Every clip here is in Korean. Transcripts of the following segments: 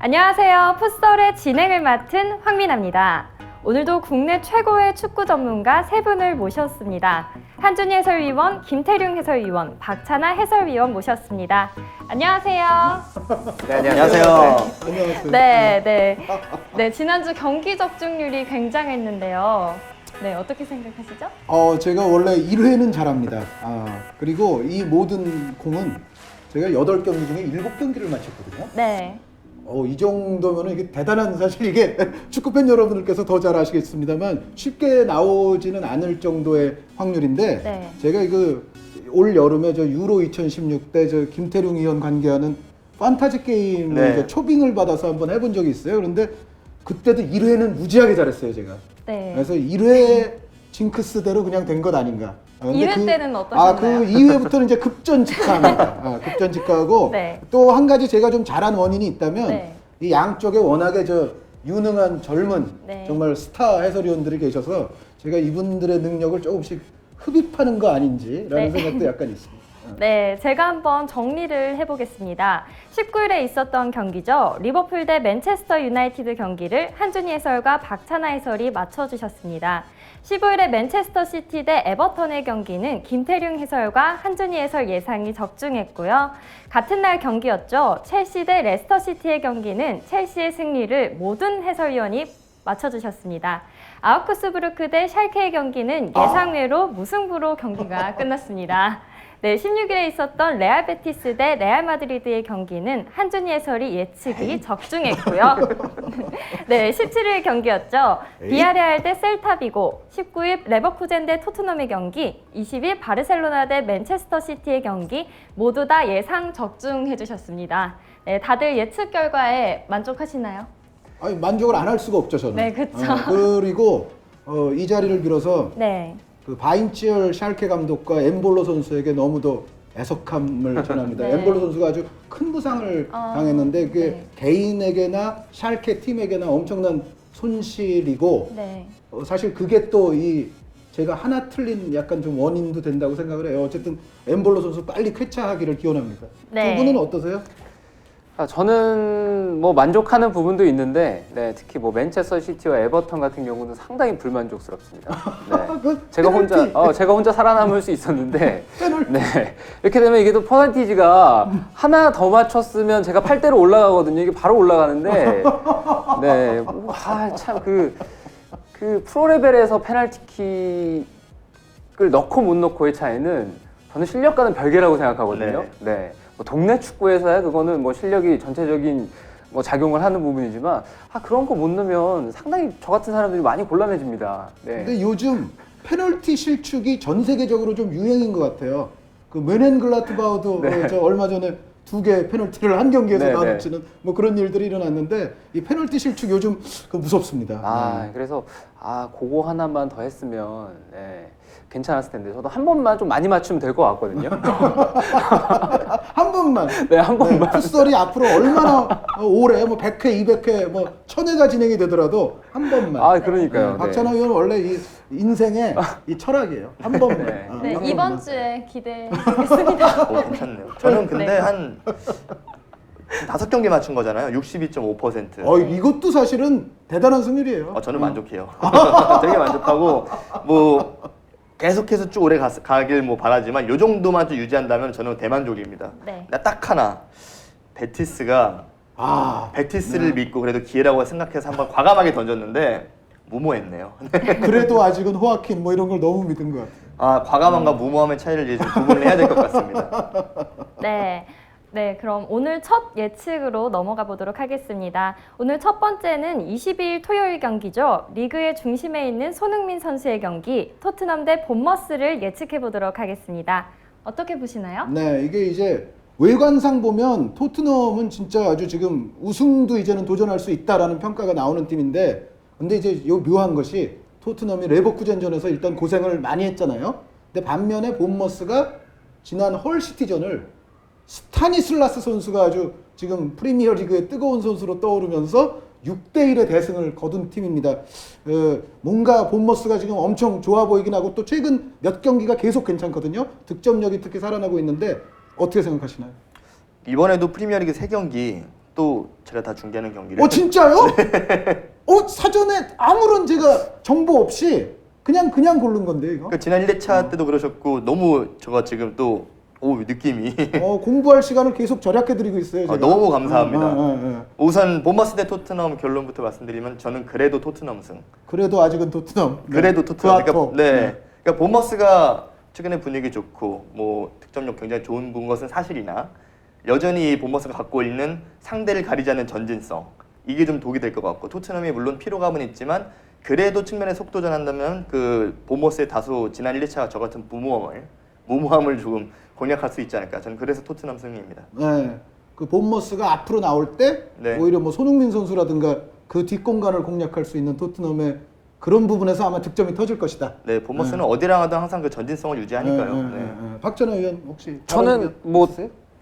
안녕하세요. 풋설의 진행을 맡은 황민아입니다. 오늘도 국내 최고의 축구 전문가 세 분을 모셨습니다. 한준희 해설위원, 김태룡 해설위원, 박찬하 해설위원 모셨습니다. 안녕하세요. 네, 안녕하세요. 네, 지난주 경기 적중률이 굉장했는데요. 네, 어떻게 생각하시죠? 제가 원래 1회는 잘합니다. 그리고 이 모든 공은 제가 8경기 중에 7경기를 마쳤거든요. 네. 이 정도면 이게 대단한, 사실 이게 축구팬 여러분들께서 더 잘 아시겠습니다만 쉽게 나오지는 않을 정도의 확률인데, 네. 제가 올 여름에 저 유로 2016 때 저 김태룡 위원 관계하는 판타지 게임을 초빙을 받아서 한번 해본 적이 있어요. 그런데 그때도 1회는 무지하게 잘했어요, 제가. 네. 그래서 1회 징크스대로 그냥 된 것 아닌가. 2회 때는 어떠셨나요? 그 2회부터는 이제 급전직하합니다. 급전직하하고 네. 또 한 가지 제가 좀 잘한 원인이 있다면, 네. 이 양쪽에 워낙에 유능한 젊은 네. 정말 스타 해설위원들이 계셔서 제가 이분들의 능력을 조금씩 흡입하는 거 아닌지라는 생각도 약간 있습니다. 네, 제가 한번 정리를 해보겠습니다. 19일에 있었던 경기죠. 리버풀 대 맨체스터 유나이티드 경기를 한준희 해설과 박찬하 해설이 맞춰주셨습니다. 15일에 맨체스터 시티 대 에버턴의 경기는 김태룡 해설과 한준희 해설 예상이 적중했고요. 같은 날 경기였죠. 첼시 대 레스터 시티의 경기는 첼시의 승리를 모든 해설위원이 맞춰주셨습니다. 아우크스부르크 대 샬케의 경기는 예상외로 무승부로 경기가 끝났습니다. 네, 16일에 있었던 레알 베티스 대 레알 마드리드의 경기는 한준희 해설이 예측이 적중했고요. 네, 17일 경기였죠. 비아레알 대 셀타비고, 19일 레버쿠젠 대 토트넘의 경기, 20일 바르셀로나 대 맨체스터 시티의 경기 모두 다 예상 적중해 주셨습니다. 네, 다들 예측 결과에 만족하시나요? 아니, 만족을 안 할 수가 없죠, 저는. 네, 그쵸. 그리고 이 자리를 빌어서 네. 그 바인치얼 샬케 감독과 엠볼로 선수에게 너무도 애석함을 전합니다. 네. 엠볼로 선수가 아주 큰 부상을 당했는데 그게 네. 개인에게나 샬케 팀에게나 엄청난 손실이고, 네. 사실 그게 또 제가 하나 틀린 약간 좀 원인도 된다고 생각을 해요. 어쨌든 엠볼로 선수 빨리 쾌차하기를 기원합니다. 네. 두 분은 어떠세요? 저는 뭐 만족하는 부분도 있는데, 맨체스터 시티와 에버턴 같은 경우는 상당히 불만족스럽습니다. 네. 제가 혼자 살아남을 수 있었는데, 이렇게 되면 이게 또 퍼센티지가 하나 더 맞췄으면 제가 8대로 올라가거든요. 이게 바로 올라가는데, 참 그 프로 레벨에서 페널티킥을 넣고 못 넣고의 차이는 저는 실력과는 별개라고 생각하거든요. 뭐 동네 축구에서야 그거는 뭐 실력이 전체적인 뭐 작용을 하는 부분이지만, 그런 거 못 넣으면 상당히 저 같은 사람들이 많이 곤란해집니다. 근데 요즘 페널티 실축이 전 세계적으로 좀 유행인 것 같아요. 그 멘헨글라트바우도 저 얼마 전에 2개 페널티를 한 경기에서 나눠치는 뭐 그런 일들이 일어났는데, 이 페널티 실축 요즘 무섭습니다. 그래서 그거 하나만 더 했으면 괜찮았을 텐데, 저도 한 번만 좀 많이 맞추면 될 것 같거든요. 한 번만. 네, 한 번만. 풋설이 앞으로 얼마나 오래, 뭐 100회, 200회, 뭐 1000회가 진행이 되더라도 한 번만. 그러니까요. 박찬하 의원은 원래 이 인생의 이 철학이에요. 한 번만. 네, 한 이번 번만. 주에 기대하겠습니다. 괜찮네요. 저는 근데 한 5경기 맞춘 거잖아요. 62.5%. 이것도 사실은 대단한 승률이에요. 저는 만족해요. 되게 만족하고, 뭐 계속해서 쭉 오래 가길 뭐 바라지만 요 정도만 좀 유지한다면 저는 대만족입니다. 네. 나 딱 하나, 베티스가 베티스를 믿고 그래도 기회라고 생각해서 한번 과감하게 던졌는데 무모했네요. 그래도 아직은 호아킨 뭐 이런 걸 너무 믿은 것 같아요. 과감함과 무모함의 차이를 이제 좀 구분을 해야 될 것 같습니다. 네, 그럼 오늘 첫 예측으로 넘어가 보도록 하겠습니다. 오늘 첫 번째는 22일 토요일 경기죠. 리그의 중심에 있는 손흥민 선수의 경기, 토트넘 대 본머스를 예측해 보도록 하겠습니다. 어떻게 보시나요? 네, 이게 이제 외관상 보면 토트넘은 진짜 아주 지금 우승도 이제는 도전할 수 있다라는 평가가 나오는 팀인데, 근데 이제 요 묘한 것이 토트넘이 레버쿠젠전에서 일단 고생을 많이 했잖아요. 근데 반면에 본머스가 지난 헐 시티전을 스타니슬라스 선수가 아주 지금 프리미어리그의 뜨거운 선수로 떠오르면서 6대1의 대승을 거둔 팀입니다. 뭔가 본머스가 지금 엄청 좋아 보이긴 하고, 또 최근 몇 경기가 계속 괜찮거든요. 득점력이 특히 살아나고 있는데 어떻게 생각하시나요? 이번에도 프리미어리그 3경기 또 제가 다 중계하는 경기를. 진짜요? 사전에 아무런 제가 정보 없이 그냥 고른 건데 이거. 그러니까 지난 1회차 때도 그러셨고 너무 제가 지금 또 느낌이 공부할 시간을 계속 절약해드리고 있어요. 제가. 너무 감사합니다. 어. 우선 본머스 대 토트넘 결론부터 말씀드리면 저는 그래도 토트넘 승. 그래도 아직은 토트넘. 그래도 토트넘. 그 그러니까 본머스가 최근에 분위기 좋고 뭐 득점력 굉장히 좋은 것은 사실이나 여전히 본머스가 갖고 있는 상대를 가리지 않는 전진성 이게 좀 독이 될 것 같고 토트넘이 물론 피로감은 있지만 그래도 측면에 속도전한다면 그 본머스의 다소 지난 1회차 저 같은 무모함을 조금 공략할 수 있지 않을까. 저는 그래서 토트넘 승리입니다. 네. 그 본머스가 앞으로 나올 때 네. 오히려 뭐 손흥민 선수라든가 그 뒷공간을 공략할 수 있는 토트넘의 그런 부분에서 아마 득점이 터질 것이다. 네, 본머스는 어디랑 하든 항상 그 전진성을 유지하니까요. 네. 박찬호 의원 혹시 저는 뭐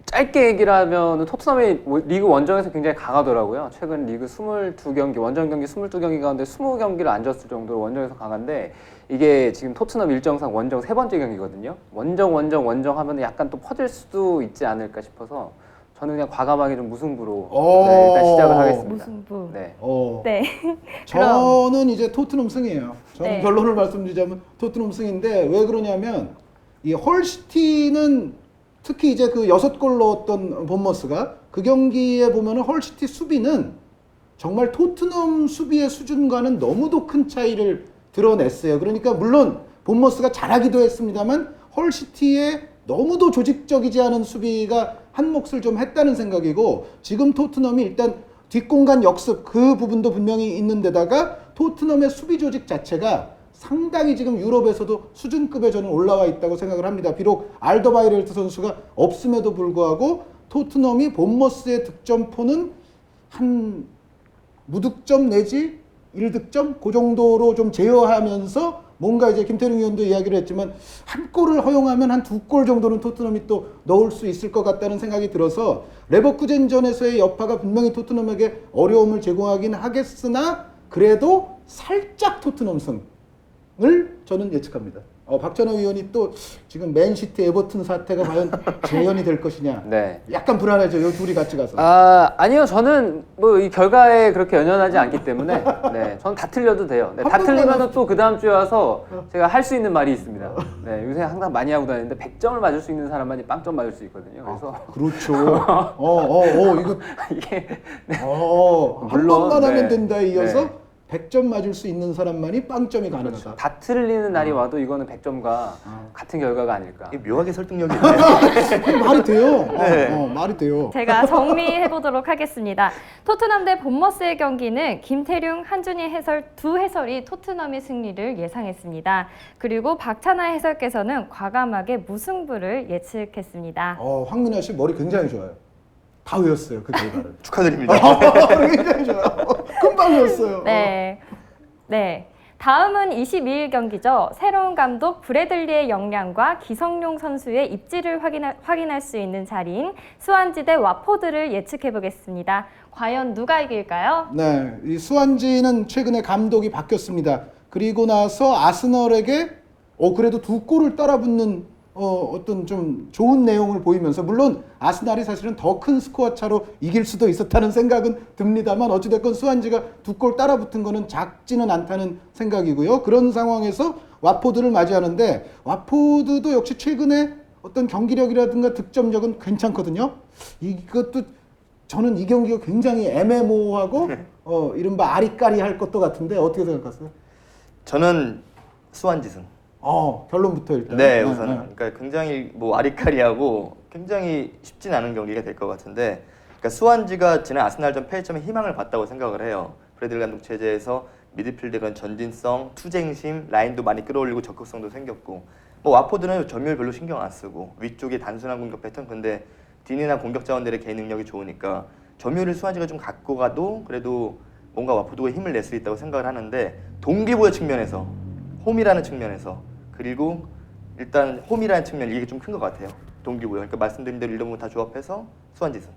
짧게 얘기를 하면 토트넘이 리그 원정에서 굉장히 강하더라고요. 최근 리그 22경기, 원정 경기 22경기 가운데 20경기를 안 졌을 정도로 원정에서 강한데 이게 지금 토트넘 일정상 원정 3번째 경기거든요. 원정 하면 약간 또 퍼질 수도 있지 않을까 싶어서 저는 그냥 과감하게 좀 무승부로 일단 시작을 하겠습니다. 무승부. 네. 네. 저는 이제 토트넘 승이에요. 저는 네. 결론을 말씀드리자면 토트넘 승인데 왜 그러냐면 이 헐시티는 특히 이제 그 6골 넣었던 본머스가 그 경기에 보면은 헐시티 수비는 정말 토트넘 수비의 수준과는 너무도 큰 차이를 드러냈어요. 그러니까 물론 본머스가 잘하기도 했습니다만 헐시티의 너무도 조직적이지 않은 수비가 한 몫을 좀 했다는 생각이고 지금 토트넘이 일단 뒷공간 역습 그 부분도 분명히 있는 데다가 토트넘의 수비 조직 자체가 상당히 지금 유럽에서도 수준급에 저는 올라와 있다고 생각을 합니다. 비록 알더바이렐트 선수가 없음에도 불구하고 토트넘이 본머스의 득점포는 한 무득점 내지 1득점 그 정도로 좀 제어하면서 뭔가 이제 김태룡 의원도 이야기를 했지만 한 골을 허용하면 한 2골 정도는 토트넘이 또 넣을 수 있을 것 같다는 생각이 들어서 레버쿠젠전에서의 여파가 분명히 토트넘에게 어려움을 제공하긴 하겠으나 그래도 살짝 토트넘 승을 저는 예측합니다. 박찬호 의원이 또 지금 맨시티 에버튼 사태가 과연 재현이 될 것이냐. 네. 약간 불안하죠. 이 둘이 같이 가서. 아니요. 저는 뭐 이 결과에 그렇게 연연하지 않기 때문에 네, 저는 다 틀려도 돼요. 네, 다 틀리면 또 그 다음 주에 와서 제가 할 수 있는 말이 있습니다. 네, 요새 항상 많이 하고 다니는데 100점을 맞을 수 있는 사람만이 빵점 맞을 수 있거든요. 그래서 그렇죠. 이거 이게 한 물론, 번만 하면 네. 된다에 이어서 네. 100점 맞을 수 있는 사람만이 빵점이 가능하다. 다 틀리는 날이 와도 이거는 100점과 같은 결과가 아닐까. 이게 묘하게 설득력이 있네. 말이 돼요. 네. 말이 돼요. 제가 정리해 보도록 하겠습니다. 토트넘 대 본머스의 경기는 김태룡, 한준희 해설 두 해설이 토트넘의 승리를 예상했습니다. 그리고 박찬하 해설께서는 과감하게 무승부를 예측했습니다. 황민아 씨 머리 굉장히 좋아요. 다 외웠어요 그 결과를. 축하드립니다. 굉장히 좋아요. 금방 외웠어요. 네. 다음은 22일 경기죠. 새로운 감독 브래들리의 역량과 기성용 선수의 입지를 확인할 수 있는 자리인 스완지 대 와포드를 예측해 보겠습니다. 과연 누가 이길까요? 네, 이 스완지는 최근에 감독이 바뀌었습니다. 그리고 나서 아스널에게 그래도 2골을 따라붙는 어떤 좀 좋은 내용을 보이면서 물론 아스날이 사실은 더 큰 스코어 차로 이길 수도 있었다는 생각은 듭니다만 어찌됐건 스완지가 2골 따라붙은 거는 작지는 않다는 생각이고요. 그런 상황에서 와포드를 맞이하는데 와포드도 역시 최근에 어떤 경기력이라든가 득점력은 괜찮거든요. 이것도 저는 이 경기가 굉장히 애매모호하고 이른바 아리까리할 것도 같은데 어떻게 생각하세요? 저는 스완지 승. 결론부터 일단. 네, 우선은 그러니까 굉장히 뭐 아리까리하고 굉장히 쉽진 않은 경기가 될 것 같은데, 그러니까 스완지가 지난 아스날전 패배점에 희망을 봤다고 생각을 해요. 브래들 감독 체제에서 미드필드 그런 전진성, 투쟁심, 라인도 많이 끌어올리고 적극성도 생겼고, 뭐 와포드는 점유율 별로 신경 안 쓰고 위쪽에 단순한 공격 패턴, 근데 딘이나 공격 자원들의 개인 능력이 좋으니까 점유율을 스완지가 좀 갖고 가도 그래도 뭔가 와포드가 힘을 낼 수 있다고 생각을 하는데, 동기부여 측면에서, 홈이라는 측면에서, 그리고 일단 홈이라는 측면 이게 좀 큰 것 같아요. 동기부여. 그러니까 말씀드린 대로 이런 부분 다 조합해서 스완지 승.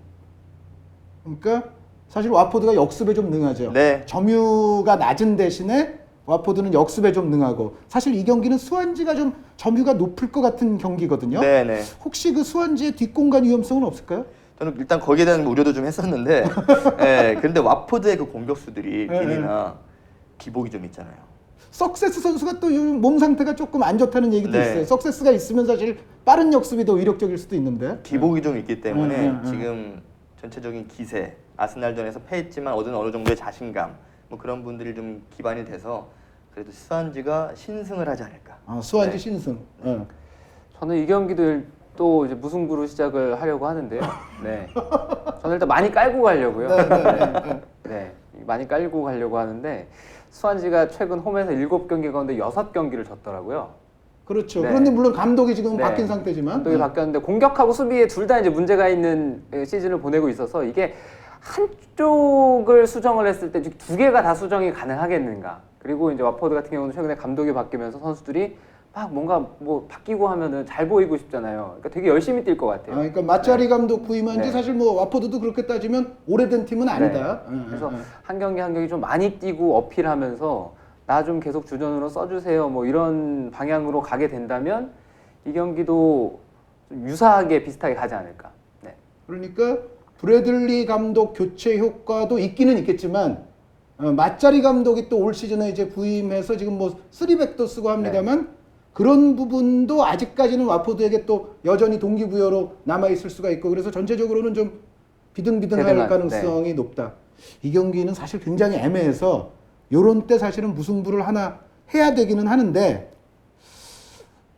그러니까 사실 와포드가 역습에 좀 능하죠. 네. 점유가 낮은 대신에 와포드는 역습에 좀 능하고 사실 이 경기는 스완지가 좀 점유가 높을 것 같은 경기거든요. 네네. 혹시 그 스완지의 뒷공간 위험성은 없을까요? 저는 일단 거기에 대한 우려도 좀 했었는데, 예, 그런데 watford의 그 공격수들이 빈이나 기복이 좀 있잖아요. 석세스 선수가 또 요즘 몸 상태가 조금 안 좋다는 얘기도 네. 있어요. 석세스가 있으면 사실 빠른 역습이 더 위력적일 수도 있는데. 기복이 좀 있기 때문에 지금 전체적인 기세, 아스날전에서 패했지만 얻은 어느 정도의 자신감, 뭐 그런 분들이 좀 기반이 돼서 그래도 스완지가 신승을 하지 않을까. 아, 수완지 네. 신승. 저는 이 경기도 또 이제 무승부로 시작을 하려고 하는데요. 네. 저는 일단 많이 깔고 가려고요. 네. 많이 깔고 가려고 하는데 수완지가 최근 홈에서 7경기 가운데 6경기를 졌더라고요. 그렇죠. 네. 그런데 물론 감독이 지금 네. 바뀐 상태지만. 감독이 바뀌었는데 공격하고 수비에 둘 다 이제 문제가 있는 시즌을 보내고 있어서 이게 한쪽을 수정을 했을 때 두 개가 다 수정이 가능하겠는가. 그리고 이제 와포드 같은 경우는 최근에 감독이 바뀌면서 선수들이 막 뭔가 뭐 바뀌고 하면은 잘 보이고 싶잖아요. 그러니까 되게 열심히 뛸 것 같아요. 그러니까 마짜리 감독 부임한 지 네. 사실 뭐 와포드도 그렇게 따지면 오래된 팀은 아니다. 그래서 한 경기 좀 많이 뛰고 어필하면서 나 좀 계속 주전으로 써주세요. 뭐 이런 방향으로 가게 된다면 이 경기도 좀 유사하게 비슷하게 가지 않을까. 네. 그러니까 브래들리 감독 교체 효과도 있기는 있겠지만 마짜리 감독이 또 올 시즌에 이제 부임해서 지금 뭐 3백도 쓰고 합니다만 그런 부분도 아직까지는 와포드에게 또 여전히 동기부여로 남아 있을 수가 있고 그래서 전체적으로는 좀 비등비등할 대등한, 가능성이 높다. 이 경기는 사실 굉장히 애매해서 요런 때 사실은 무승부를 하나 해야 되기는 하는데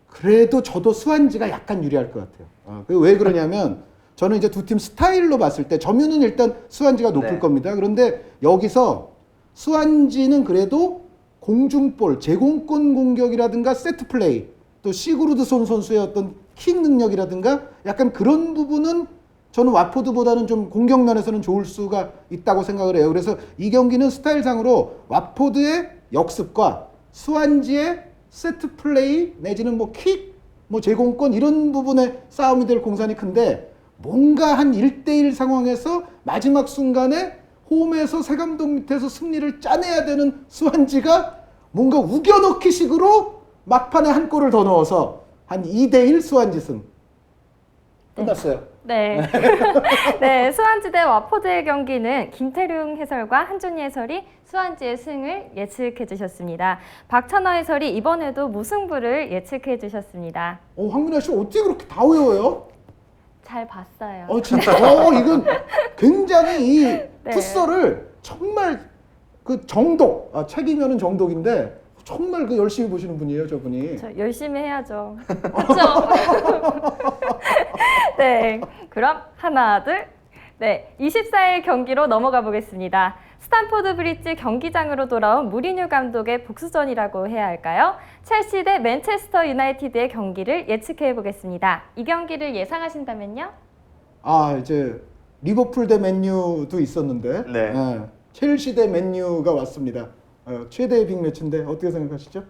그래도 저도 수완지가 약간 유리할 것 같아요. 왜 그러냐면 저는 이제 두 팀 스타일로 봤을 때 점유는 일단 수완지가 높을 네. 겁니다. 그런데 여기서 수완지는 그래도 공중볼, 제공권 공격이라든가 세트 플레이, 또 시그루드손 선수의 어떤 킥 능력이라든가 약간 그런 부분은 저는 와포드보다는 좀 공격 면에서는 좋을 수가 있다고 생각을 해요. 그래서 이 경기는 스타일상으로 와포드의 역습과 수완지의 세트 플레이 내지는 뭐 킥, 뭐 제공권 이런 부분의 싸움이 될 공산이 큰데 뭔가 한 1대1 상황에서 마지막 순간에 홈에서 새 감독 밑에서 승리를 짜내야 되는 수완지가 뭔가 우겨넣기 식으로 막판에 한 골을 더 넣어서 한 2대1 수완지 승. 끝났어요. 네. 네, 수완지 대 와포드의 경기는 김태룡 해설과 한준희 해설이 수완지의 승을 예측해 주셨습니다. 박찬호 해설이 이번에도 무승부를 예측해 주셨습니다. 황민아 씨 어떻게 그렇게 다 외워요? 잘 봤어요. 진짜. 이건 굉장히 이 네. 풋살을 정말 그 정독, 책이면은 정독인데 정말 그 열심히 보시는 분이에요, 저분이. 저 열심히 해야죠. 그렇죠? 네, 그럼 하나, 둘. 네, 24일 경기로 넘어가 보겠습니다. 스tam포드 브리지 경기장으로 돌아온 무리뉴 감독의 복수전이라고 해야 할까요? 첼시 대 맨체스터 유나이티드의 경기를 예측해 보겠습니다. 이 경기를 예상하신다면요? 이제 리버풀 대 맨유도 있었는데 네. 첼시 대 맨유가 왔습니다. 최대의 빅매치인데 어떻게 생각하시죠?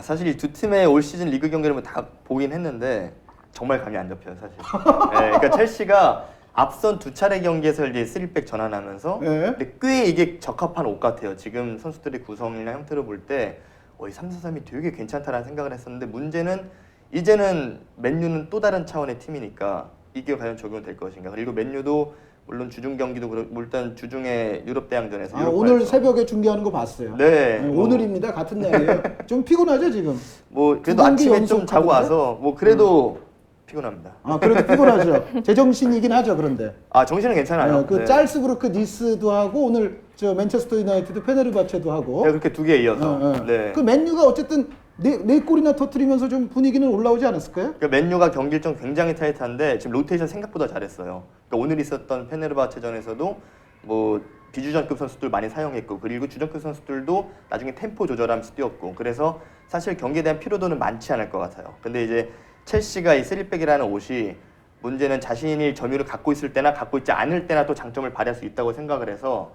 사실 이 두 팀의 올 시즌 리그 경기를 다 보긴 했는데 정말 감이 안 잡혀요, 사실. 네, 그러니까 첼시가 앞선 두 차례 경기에서 이제 3백 전환하면서 네. 근데 꽤 이게 적합한 옷 같아요. 지금 선수들의 구성이나 형태로 볼 때 이 3-4-3이 되게 괜찮다라는 생각을 했었는데 문제는 이제는 맨유는 또 다른 차원의 팀이니까 이게 과연 적용될 것인가. 그리고 맨유도 물론 주중 경기도 일단 주중에 유럽 대항전에서 오늘 새벽에 중계하는 거 봤어요. 네, 오늘입니다. 같은 날이에요. 좀 피곤하죠 지금? 뭐 그래도 두 경기 아침에 좀 자고 연속하던데? 와서 뭐 그래도 피곤합니다. 그래도 피곤하죠. 제정신이긴 하죠. 그런데 정신은 괜찮아요. 그 네. 짤스부르크 니스도 하고 오늘 저 맨체스터 유나이티드 페네르바체도 하고. 네, 그렇게 두 개 이어서. 네. 그 맨유가 어쨌든 네 골이나 터트리면서 좀 분위기는 올라오지 않았을까요? 그러니까 맨유가 경기 일정 굉장히 타이트한데 지금 로테이션 생각보다 잘했어요. 그러니까 오늘 있었던 페네르바체전에서도 뭐 비주전급 선수들 많이 사용했고 그리고 주전급 선수들도 나중에 템포 조절하면서 뛰었고 그래서 사실 경기에 대한 피로도는 많지 않을 것 같아요. 근데 이제 첼시가 이 3백이라는 옷이 문제는 자신이 점유를 갖고 있을 때나 갖고 있지 않을 때나 또 장점을 발휘할 수 있다고 생각을 해서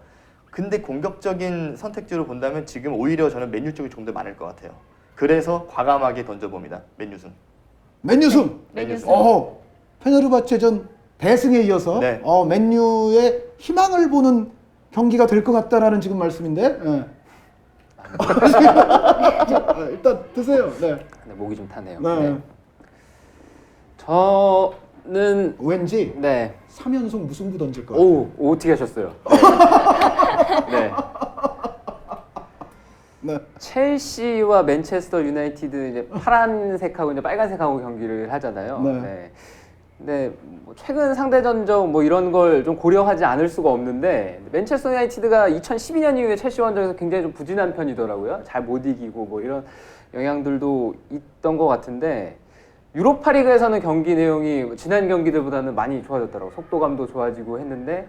근데 공격적인 선택지로 본다면 지금 오히려 저는 맨유 쪽이 좀 더 많을 것 같아요. 그래서 과감하게 던져봅니다. 맨유 승. 맨유 승. 맨유 승. 페네르바체전 대승에 이어서 네. 맨유의 희망을 보는 경기가 될 것 같다라는 지금 말씀인데. 일단 드세요. 네. 근데 목이 좀 타네요. 네. 네. 저는 왠지 네. 3연속 무승부 던질 것 같아요. 오, 어떻게 하셨어요? 네. 네. 첼시와 맨체스터 유나이티드 이제 파란색하고 이제 빨간색하고 경기를 하잖아요. 네. 네. 근데 뭐 최근 상대 전적 뭐 이런 걸 좀 고려하지 않을 수가 없는데 맨체스터 유나이티드가 2012년 이후에 첼시 원정에서 굉장히 좀 부진한 편이더라고요. 잘 못 이기고 뭐 이런 영향들도 있던 것 같은데 유로파리그에서는 경기 내용이 지난 경기들보다는 많이 좋아졌더라고요. 속도감도 좋아지고 했는데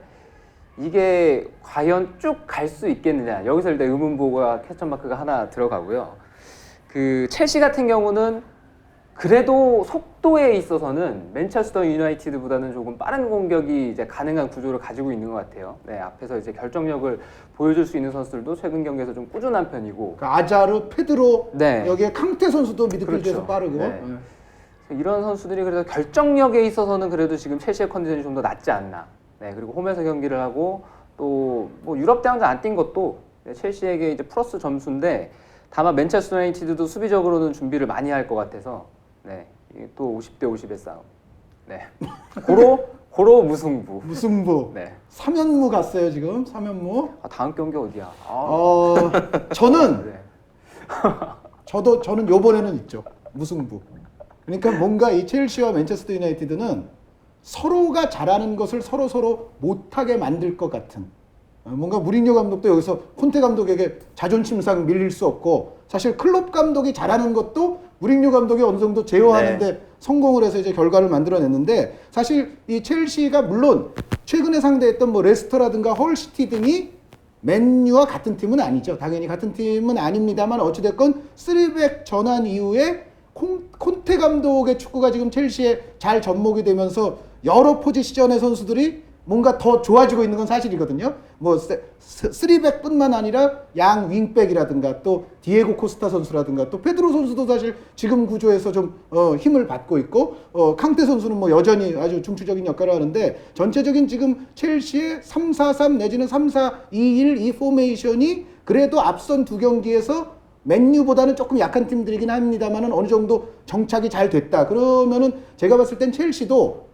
이게 과연 쭉 갈 수 있겠느냐. 여기서 일단 의문부호가 퀘스천 마크가 하나 들어가고요. 그 첼시 같은 경우는 그래도 속도에 있어서는 맨체스터 유나이티드보다는 조금 빠른 공격이 이제 가능한 구조를 가지고 있는 것 같아요. 네, 앞에서 이제 결정력을 보여줄 수 있는 선수들도 최근 경기에서 좀 꾸준한 편이고. 그 아자르, 페드로, 네. 여기에 캉테 선수도 미드필드에서 그렇죠. 빠르고. 네. 네. 이런 선수들이 그래도 결정력에 있어서는 그래도 지금 첼시의 컨디션이 좀 더 낫지 않나. 네, 그리고 홈에서 경기를 하고 또 뭐 유럽 대항전 안 뛴 것도 첼시에게 이제 플러스 점수인데 다만 맨체스터 유나이티드도 수비적으로는 준비를 많이 할 것 같아서 네, 이게 또 50대 50의 싸움. 네, 고로 무승부. 무승부. 네. 3연무 갔어요 지금. 3연무. 아, 다음 경기 어디야? 저는 네. 저는 요번에는 있죠. 무승부. 그러니까 뭔가 이 첼시와 맨체스터 유나이티드는 서로가 잘하는 것을 서로 못하게 만들 것 같은, 뭔가 무리뉴 감독도 여기서 콘테 감독에게 자존심상 밀릴 수 없고, 사실 클롭 감독이 잘하는 것도 무리뉴 감독이 어느 정도 제어하는데 성공을 해서 이제 결과를 만들어냈는데, 사실 이 첼시가 물론 최근에 상대했던 뭐 레스터라든가 헐시티 등이 맨유와 같은 팀은 아니죠. 당연히 같은 팀은 아닙니다만 어찌됐건 3백 전환 이후에 콘테 감독의 축구가 지금 첼시에 잘 접목이 되면서 여러 포지션의 선수들이 뭔가 더 좋아지고 있는 건 사실이거든요. 뭐 3백뿐만 아니라 양 윙백이라든가 또 디에고 코스타 선수라든가 또 페드로 선수도 사실 지금 구조에서 좀 힘을 받고 있고, 캉테 선수는 뭐 여전히 아주 중추적인 역할을 하는데, 전체적인 지금 첼시의 3-4-3 내지는 3-4-2-1 이 포메이션이 그래도 앞선 두 경기에서 맨유보다는 조금 약한 팀들이긴 합니다만은 어느 정도 정착이 잘 됐다. 그러면은 제가 봤을 땐 첼시도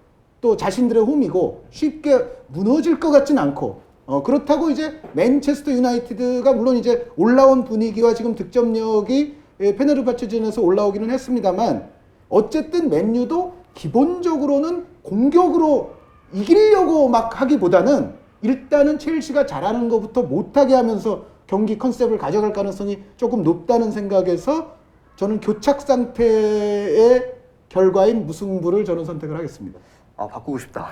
또 자신들의 홈이고 쉽게 무너질 것 같진 않고, 그렇다고 이제 맨체스터 유나이티드가 물론 이제 올라온 분위기와 지금 득점력이 페네르바체전에서 올라오기는 했습니다만, 어쨌든 맨유도 기본적으로는 공격으로 이기려고 막 하기보다는 일단은 첼시가 잘하는 것부터 못하게 하면서 경기 컨셉을 가져갈 가능성이 조금 높다는 생각에서 저는 교착 상태의 결과인 무승부를 저는 선택을 하겠습니다. 아, 바꾸고 싶다.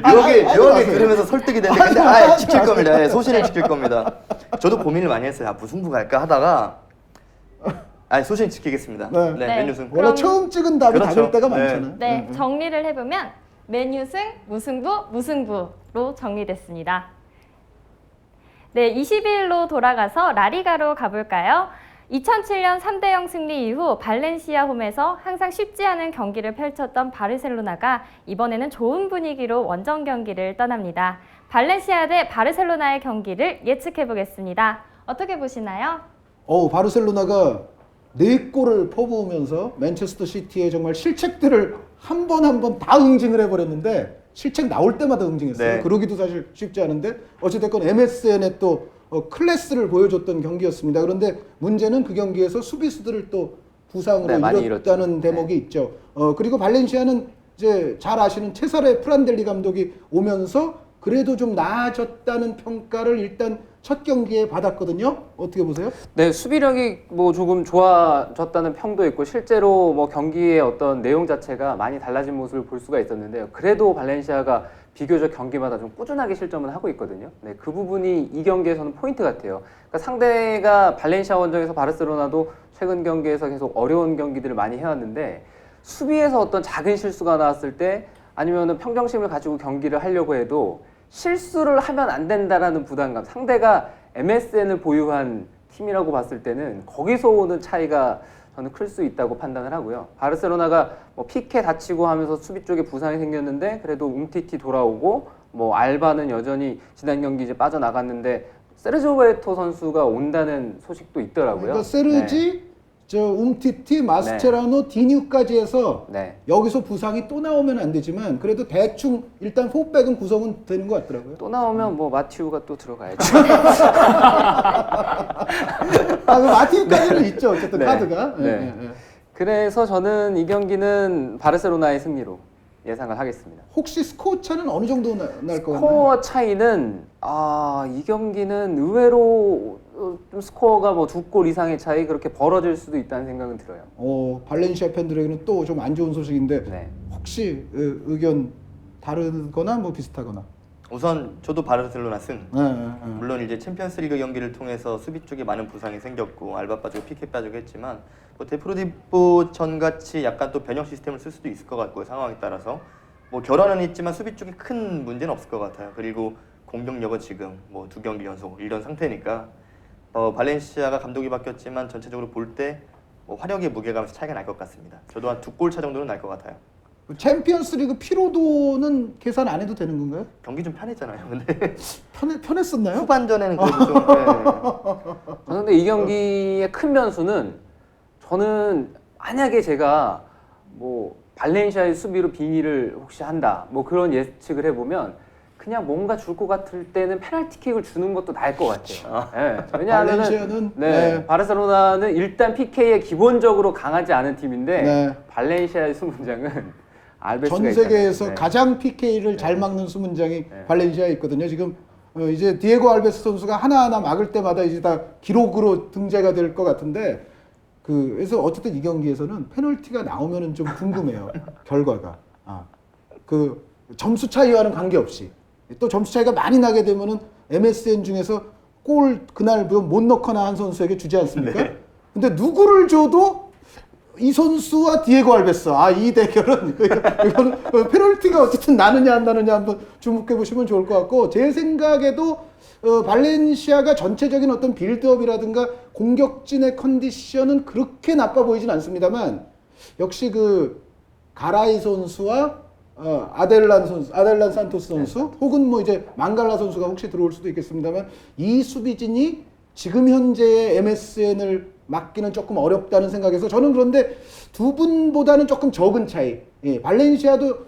묘하게 들으면서 설득이 되는데, 근데 지킬 겁니다. 예, 소신을 지킬 겁니다. 저도 고민을 많이 했어요. 아, 무승부 갈까 하다가 소신 지키겠습니다. 네. 네, 네. 맨유 승. 원래 그럼- 처음 찍은 답이 그렇죠. 다를 때가 네. 많잖아요. 네, 정리를 해보면 맨유승, 무승부로 정리됐습니다. 네, 22일로 돌아가서 라리가로 가볼까요? 2007년 3대0 승리 이후 발렌시아 홈에서 항상 쉽지 않은 경기를 펼쳤던 바르셀로나가 이번에는 좋은 분위기로 원정 경기를 떠납니다. 발렌시아 대 바르셀로나의 경기를 예측해보겠습니다. 어떻게 보시나요? 바르셀로나가 4골을 퍼부으면서 맨체스터 시티의 정말 실책들을 한 번 다 응징을 해버렸는데, 실책 나올 때마다 응징했어요. 네. 그러기도 사실 쉽지 않은데 어찌됐건 MSN에 또 클래스를 보여줬던 경기였습니다. 그런데 문제는 그 경기에서 수비수들을 또 부상으로 네, 많이 잃었다는 잃었죠. 대목이 있죠. 그리고 발렌시아는 이제 잘 아시는 체사레 프란델리 감독이 오면서 그래도 좀 나아졌다는 평가를 일단 첫 경기에 받았거든요. 어떻게 보세요? 네, 수비력이 뭐 조금 좋아졌다는 평도 있고 실제로 뭐 경기의 어떤 내용 자체가 많이 달라진 모습을 볼 수가 있었는데요. 그래도 발렌시아가 비교적 경기마다 좀 꾸준하게 실점을 하고 있거든요. 네, 그 부분이 이 경기에서는 포인트 같아요. 그러니까 상대가 발렌시아 원정에서 바르셀로나도 최근 경기에서 계속 어려운 경기들을 많이 해왔는데, 수비에서 어떤 작은 실수가 나왔을 때 아니면은 평정심을 가지고 경기를 하려고 해도 실수를 하면 안 된다라는 부담감, 상대가 MSN을 보유한 팀이라고 봤을 때는 거기서 오는 차이가 저는 클 수 있다고 판단을 하고요. 바르셀로나가 뭐 피케 다치고 하면서 수비 쪽에 부상이 생겼는데 그래도 움티티 돌아오고, 뭐 알바는 여전히 지난 경기 이제 빠져나갔는데 세르지오 베토 선수가 온다는 소식도 있더라고요. 그러니까 세르지, 저 움티티, 마스체라노, 디뉴까지 해서 네. 여기서 부상이 또 나오면 안 되지만 그래도 대충 일단 4백은 구성은 되는 것 같더라고요. 또 나오면 뭐 마티우가 또 들어가야죠. 그 마티우까지는 있죠. 어쨌든 네. 카드가. 네. 예, 예, 예. 그래서 저는 이 경기는 바르셀로나의 승리로 예상을 하겠습니다. 혹시 스코어 차는 어느 정도 날 것 같나요? 스코어 차이는 이 경기는 의외로 좀 스코어가 뭐 2골 이상의 차이 그렇게 벌어질 수도 있다는 생각은 들어요. 발렌시아 팬들에게는 또 좀 안 좋은 소식인데 네. 혹시 의견 다르거나 뭐 비슷하거나. 우선 저도 바르셀로나 승. 예, 예, 예. 물론 이제 챔피언스리그 경기를 통해서 수비 쪽에 많은 부상이 생겼고 알바 빠지고 피케 빠지고 했지만 뭐 데프로디보 전 같이 약간 또 변형 시스템을 쓸 수도 있을 것 같고요. 상황에 따라서 뭐 결혼은 있지만 수비 쪽에 큰 문제는 없을 것 같아요. 그리고 공격력은 지금 뭐 2경기 연속 이런 상태니까 발렌시아가 감독이 바뀌었지만 전체적으로 볼 때 뭐 화력의 무게감에서 차이가 날 것 같습니다. 저도 한 2골 차 정도는 날 것 같아요. 챔피언스리그 피로도는 계산 안 해도 되는 건가요? 경기 좀 편했잖아요. 근데 편했었나요? 후반전에는 그래도 좀 네. 저는 근데 이 경기의 큰 변수는 저는 만약에 제가 뭐 발렌시아의 수비로 빙의를 혹시 한다 뭐 그런 예측을 해보면 그냥 뭔가 줄 것 같을 때는 페널티킥을 주는 것도 나을 것 같아요. 네. 왜냐하면 발렌시아는 네, 바르셀로나는 일단 PK에 기본적으로 강하지 않은 팀인데 네. 발렌시아의 수문장은 알베스가 전 세계에서 있잖아요. 네. 가장 PK를 잘 막는 수문장이 발렌시아에 있거든요. 지금 이제 디에고 알베스 선수가 하나하나 막을 때마다 이제 다 기록으로 등재가 될 것 같은데 그래서 어쨌든 이 경기에서는 페널티가 나오면은 좀 궁금해요. 결과가. 그 점수 차이와는 관계없이 또 점수 차이가 많이 나게 되면은 MSN 중에서 골 그날 못 넣거나 한 선수에게 주지 않습니까? 네. 근데 누구를 줘도 이 선수와 디에고 알베스 이 대결은 이건 페널티가 어쨌든 나느냐 안 나느냐 한번 주목해 보시면 좋을 것 같고 제 생각에도 발렌시아가 전체적인 어떤 빌드업이라든가 공격진의 컨디션은 그렇게 나빠 보이진 않습니다만 역시 그 가라이 선수와 아델란 산토스 선수 혹은 뭐 이제 망갈라 선수가 혹시 들어올 수도 있겠습니다만 이 수비진이 지금 현재의 MSN을 막기는 조금 어렵다는 생각에서 저는 그런데 두 분보다는 조금 적은 차이. 발렌시아도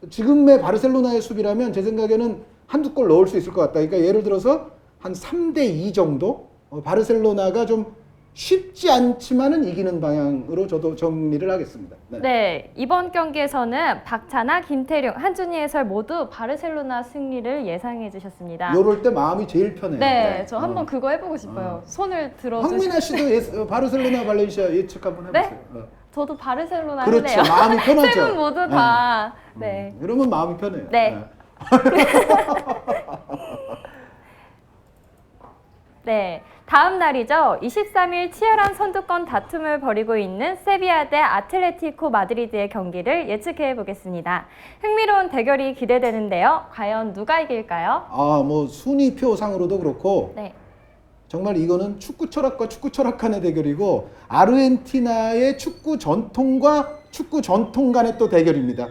지금의 바르셀로나의 수비라면 제 생각에는 한두 골 넣을 수 있을 것 같다. 그러니까 예를 들어서 한 3대2 정도 바르셀로나가 좀 쉽지 않지만은 이기는 방향으로 저도 정리를 하겠습니다. 네, 이번 경기에서는 박찬아, 김태룡, 한준희 해설 모두 바르셀로나 승리를 예상해 주셨습니다. 이럴 때 마음이 제일 편해요. 네, 저 한번 그거 해보고 싶어요. 손을 들어주시면. 황민아 씨도 바르셀로나 발렌시아 예측 한번 네? 해보세요. 저도 바르셀로나 그렇죠. 할래요. 마음이 편하죠. 세 분 모두 다. 네. 이러면 마음이 편해요. 네. 네, 다음 날이죠. 23일 치열한 선두권 다툼을 벌이고 있는 세비야 대 아틀레티코 마드리드의 경기를 예측해 보겠습니다. 흥미로운 대결이 기대되는데요. 과연 누가 이길까요? 뭐 순위표상으로도 그렇고 네. 정말 이거는 축구 철학과 축구 철학 간의 대결이고 아르헨티나의 축구 전통과 축구 전통 간의 또 대결입니다.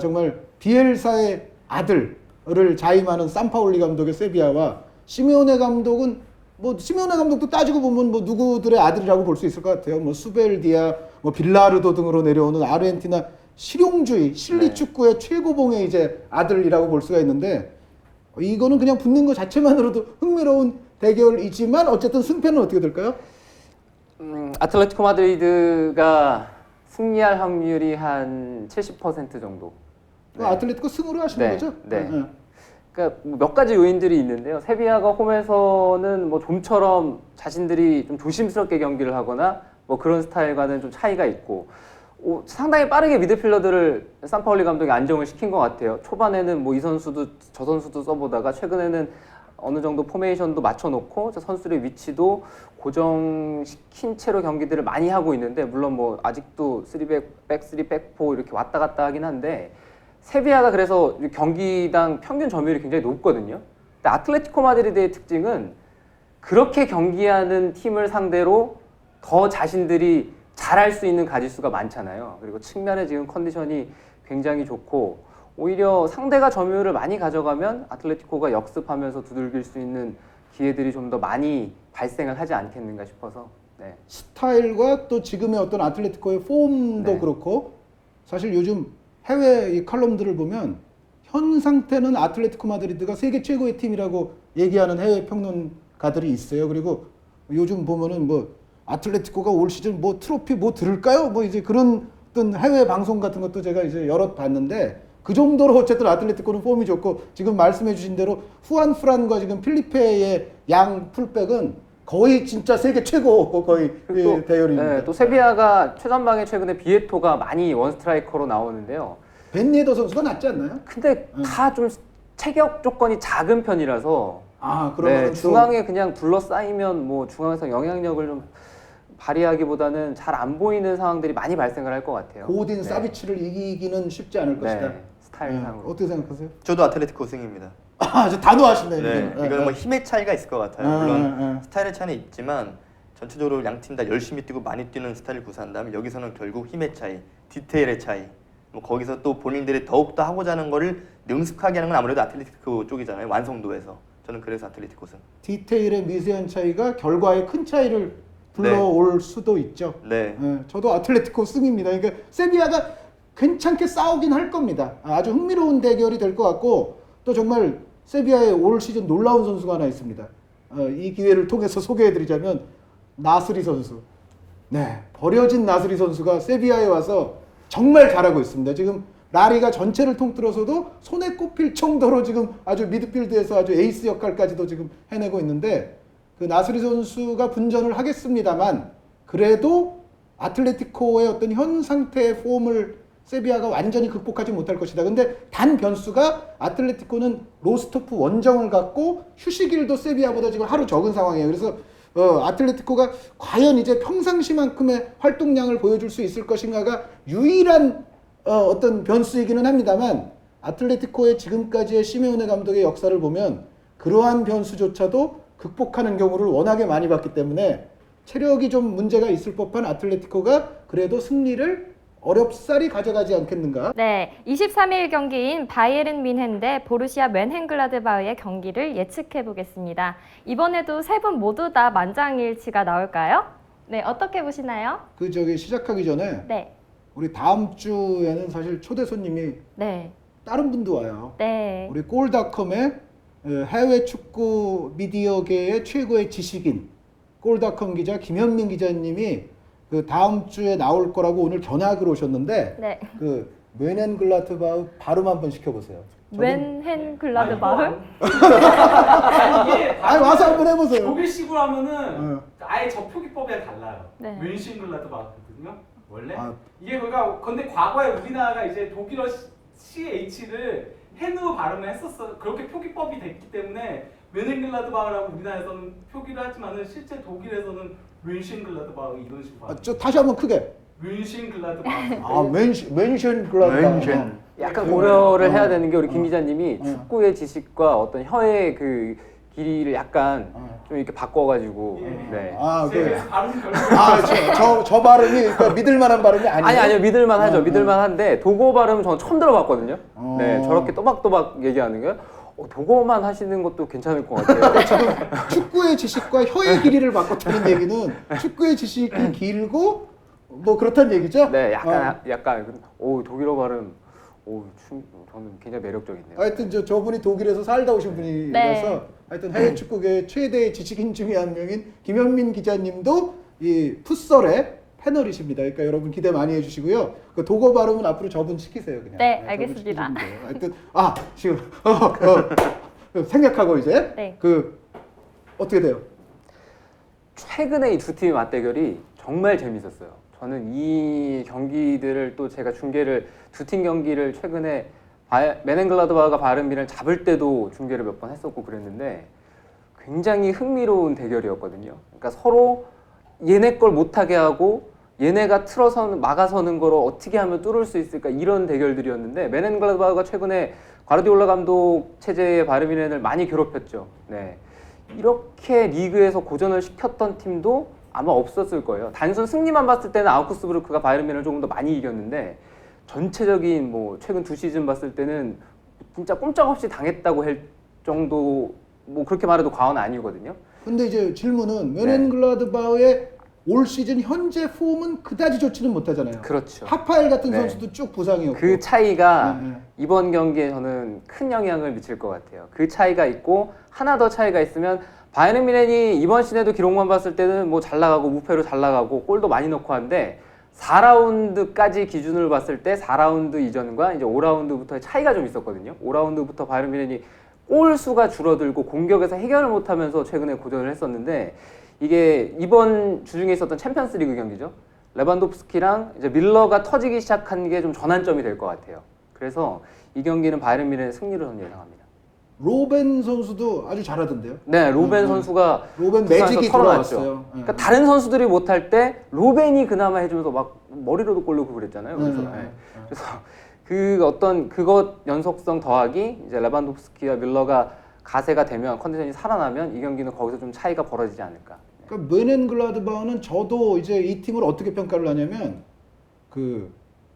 정말 비엘사의 아들을 자임하는 산파올리 감독의 세비야와 시메오네 감독은 시메오네 감독도 따지고 보면 누구들의 아들이라고 볼 수 있을 것 같아요. 수벨디아, 빌라르도 등으로 내려오는 아르헨티나 실용주의, 실리 축구의 최고봉의 이제 아들이라고 볼 수가 있는데 이거는 그냥 붙는 것 자체만으로도 흥미로운 대결이지만 어쨌든 승패는 어떻게 될까요? 아틀레티코 마드리드가 승리할 확률이 한 70% 정도. 네. 아틀레티코 승으로 하시는 거죠? 네. 그러니까 몇 가지 요인들이 있는데요. 세비야가 홈에서는 좀처럼 자신들이 좀 조심스럽게 경기를 하거나 그런 스타일과는 좀 차이가 있고 상당히 빠르게 미드필더들을 산파올리 감독이 안정을 시킨 것 같아요. 초반에는 이 선수도 저 선수도 써보다가 최근에는 어느 정도 포메이션도 맞춰놓고 선수들의 위치도 고정시킨 채로 경기들을 많이 하고 있는데 물론 아직도 3백, 백3, 백4 이렇게 왔다 갔다 하긴 한데 세비야가 그래서 경기당 평균 점유율이 굉장히 높거든요. 근데 아틀레티코 마드리드의 특징은 그렇게 경기하는 팀을 상대로 더 자신들이 잘할 수 있는 가짓수가 많잖아요. 그리고 측면에 지금 컨디션이 굉장히 좋고 오히려 상대가 점유율을 많이 가져가면 아틀레티코가 역습하면서 두들길 수 있는 기회들이 좀 더 많이 발생을 하지 않겠는가 싶어서 네. 스타일과 또 지금의 어떤 아틀레티코의 폼도 네. 그렇고 사실 요즘 해외 이 칼럼들을 보면 현 상태는 아틀레티코 마드리드가 세계 최고의 팀이라고 얘기하는 해외 평론가들이 있어요. 그리고 요즘 보면은 뭐 아틀레티코가 올 시즌 뭐 트로피 뭐 들을까요? 뭐 이제 그런 어떤 해외 방송 같은 것도 제가 이제 여러 봤는데 그 정도로 어쨌든 아틀레티코는 폼이 좋고 지금 말씀해 주신 대로 후안 프란과 지금 필리페의 양 풀백은 거의 진짜 세계 최고 거의 그리고 대열입니다. 네, 또 세비야가 최전방에 최근에 비에토가 많이 원스트라이커로 나오는데요. 벤예더 선수가 낫지 않나요? 근데 다 좀 체격 조건이 작은 편이라서 아, 그러면 네, 중앙에 그냥 둘러싸이면 뭐 중앙에서 영향력을 좀 발휘하기보다는 잘 안 보이는 상황들이 많이 발생을 할 것 같아요. 고딘 네. 사비치를 이기기는 쉽지 않을 것이다. 네, 스타일상으로. 어떻게 생각하세요? 저도 아틀레티코 승입니다. 아, 저 단호하시네. 네, 이거는 뭐 힘의 차이가 있을 것 같아요. 아, 물론 아, 아. 스타일의 차이는 있지만 전체적으로 양 팀 다 열심히 뛰고 많이 뛰는 스타일을 구사한다면 여기서는 결국 힘의 차이, 디테일의 차이, 뭐 거기서 또 본인들이 더욱더 하고자 하는 거를 능숙하게 하는 건 아무래도 아틀레티코 쪽이잖아요. 완성도에서. 저는 그래서 아틀레티코 승. 디테일의 미세한 차이가 결과에 큰 차이를 불러올 수도 있죠. 네. 저도 아틀레티코 승입니다. 그러니까 세비야가 괜찮게 싸우긴 할 겁니다. 아주 흥미로운 대결이 될 것 같고 또 정말 세비야의 올 시즌 놀라운 선수가 하나 있습니다. 이 기회를 통해서 소개해드리자면 나스리 선수. 네, 버려진 나스리 선수가 세비야에 와서 정말 잘하고 있습니다. 지금 라리가 전체를 통틀어서도 손에 꼽힐 정도로 지금 아주 미드필드에서 아주 에이스 역할까지도 지금 해내고 있는데 그 나스리 선수가 분전을 하겠습니다만 그래도 아틀레티코의 어떤 현 상태의 폼을 세비야가 완전히 극복하지 못할 것이다. 근데 단 변수가 아틀레티코는 로스토프 원정을 갖고 휴식일도 세비야보다 지금 하루 적은 상황이에요. 그래서 아틀레티코가 과연 이제 평상시만큼의 활동량을 보여줄 수 있을 것인가가 유일한 어떤 변수이기는 합니다만 아틀레티코의 지금까지의 시메오네 감독의 역사를 보면 그러한 변수조차도 극복하는 경우를 워낙에 많이 봤기 때문에 체력이 좀 문제가 있을 법한 아틀레티코가 그래도 승리를 어렵사리 가져가지 않겠는가? 네, 23일 경기인 바이에른 뮌헨 대 보루시아 멘헨글라드바흐의 경기를 예측해 보겠습니다. 이번에도 세 분 모두 다 만장일치가 나올까요? 네, 어떻게 보시나요? 그 저기 시작하기 전에 네, 우리 다음 주에는 사실 초대 손님이 네, 다른 분도 와요. 네. 우리 골닷컴의 해외 축구 미디어계의 최고의 지식인 골닷컴 기자 김현민 기자님이 그 다음 주에 나올 거라고 오늘 견학을 오셨는데 네. 그 멘헨글라드바흐 발음 한번 시켜보세요. 멘헨글라드바흐? 이게 아니 와서 한번 해보세요. 독일식으로 하면은 응. 아예 저 표기법이 달라요. 네. 뮌헨글라드바흐거든요. 원래 아. 이게 그러니까 근데 과거에 우리나라가 이제 독일어 CH를 헤누 발음을 했었어. 그렇게 표기법이 됐기 때문에 멘헨글라드바흐라고 우리나라에서는 표기를 하지만은 실제 독일에서는 뮌헨글라드바흐 이런 식으로. 저 다시 한번 크게. 뮌헨글라드바흐. 아 멘션글라드바흐. 약간 고려를 해야 되는 게 우리 김 어. 기자님이 어. 축구의 지식과 어떤 혀의 그 길이를 약간 좀 이렇게 바꿔가지고 예. 네. 아, 그, 그래서 발음이 결국 저 발음이 그러니까 믿을만한 발음이 아니에요. 아니요 믿을만 하죠. 믿을만 한데 도고 발음은 저는 처음 들어봤거든요. 어. 네, 저렇게 또박또박 얘기하는 게 도고만 하시는 것도 괜찮을 것 같아요. 지금 축구의 지식과 혀의 길이를 바꿨다는 얘기는 축구의 지식이 길고 뭐 그렇다는 얘기죠? 네, 약간 오 독일어 발음 저는 굉장히 매력적이네요. 하여튼 저분이 독일에서 살다 오신 분이라서 네. 하여튼 해외 축구계 최대의 지식인 중에 한 명인 김현민 기자님도 이 풋설의 패널이십니다. 그러니까 여러분 기대 많이 해주시고요. 그 독어 발음은 앞으로 저분 시키세요 그냥. 네, 저분 알겠습니다. 시키시면 돼요. 하여튼 지금 생각하고 이제 네. 그 어떻게 돼요? 최근에 이 두 팀의 맞대결이 정말 재밌었어요. 저는 이 경기들을 또 제가 중계를 두 팀 경기를 최근에 멘헨글라드바흐가 바이에른 뮌헨을 잡을 때도 중계를 몇 번 했었고 그랬는데 굉장히 흥미로운 대결이었거든요. 그러니까 서로 얘네 걸 못하게 하고 얘네가 막아서는 거로 어떻게 하면 뚫을 수 있을까 이런 대결들이었는데 멘헨글라드바흐가 최근에 과르디올라 감독 체제의 바이에른 뮌헨을 많이 괴롭혔죠. 네. 이렇게 리그에서 고전을 시켰던 팀도 아마 없었을 거예요. 단순 승리만 봤을 때는 아우크스부르크가 바이에른 뮌헨을 조금 더 많이 이겼는데 전체적인 뭐 최근 두 시즌 봤을 때는 진짜 꼼짝없이 당했다고 할 정도 뭐 그렇게 말해도 과언 아니거든요. 근데 이제 질문은 멘헨글라드바흐의 올 시즌 현재 폼은 그다지 좋지는 못하잖아요. 그렇죠. 하파엘 같은 네. 선수도 쭉 부상이었고. 그 차이가 네, 네. 이번 경기에 저는 큰 영향을 미칠 것 같아요. 그 차이가 있고 하나 더 차이가 있으면 바이에른 뮌헨이 이번 시즌에도 기록만 봤을 때는 뭐 잘 나가고 무패로 잘 나가고 골도 많이 넣고 한데 4라운드까지 기준으로 봤을 때 4라운드 이전과 이제 5라운드부터의 차이가 좀 있었거든요. 5라운드부터 바이에른 뮌헨이 골 수가 줄어들고 공격에서 해결을 못하면서 최근에 고전을 했었는데 이게 이번 주중에 있었던 챔피언스리그 경기죠. 레반도프스키랑 이제 밀러가 터지기 시작한 게 좀 전환점이 될 것 같아요. 그래서 이 경기는 바이에른 뮌헨의 승리로 저는 예상합니다. 로벤 선수도 아주 잘하던데요. 네, 로벤 선수가 로벤 부상에서 매직이 털어놨죠. 돌아왔어요. 그러니까 다른 선수들이 못할 때 로벤이 그나마 해주면서 막 머리로도 골 넣고 그랬잖아요. 그래서, 그래서 그 어떤 그것 연속성 더하기 이제 레반도프스키와 밀러가 가세가 되면 컨디션이 살아나면 이 경기는 거기서 좀 차이가 벌어지지 않을까. 그러니까 뮌헨글라드바흐는 저도 이제 이 팀을 어떻게 평가를 하냐면 그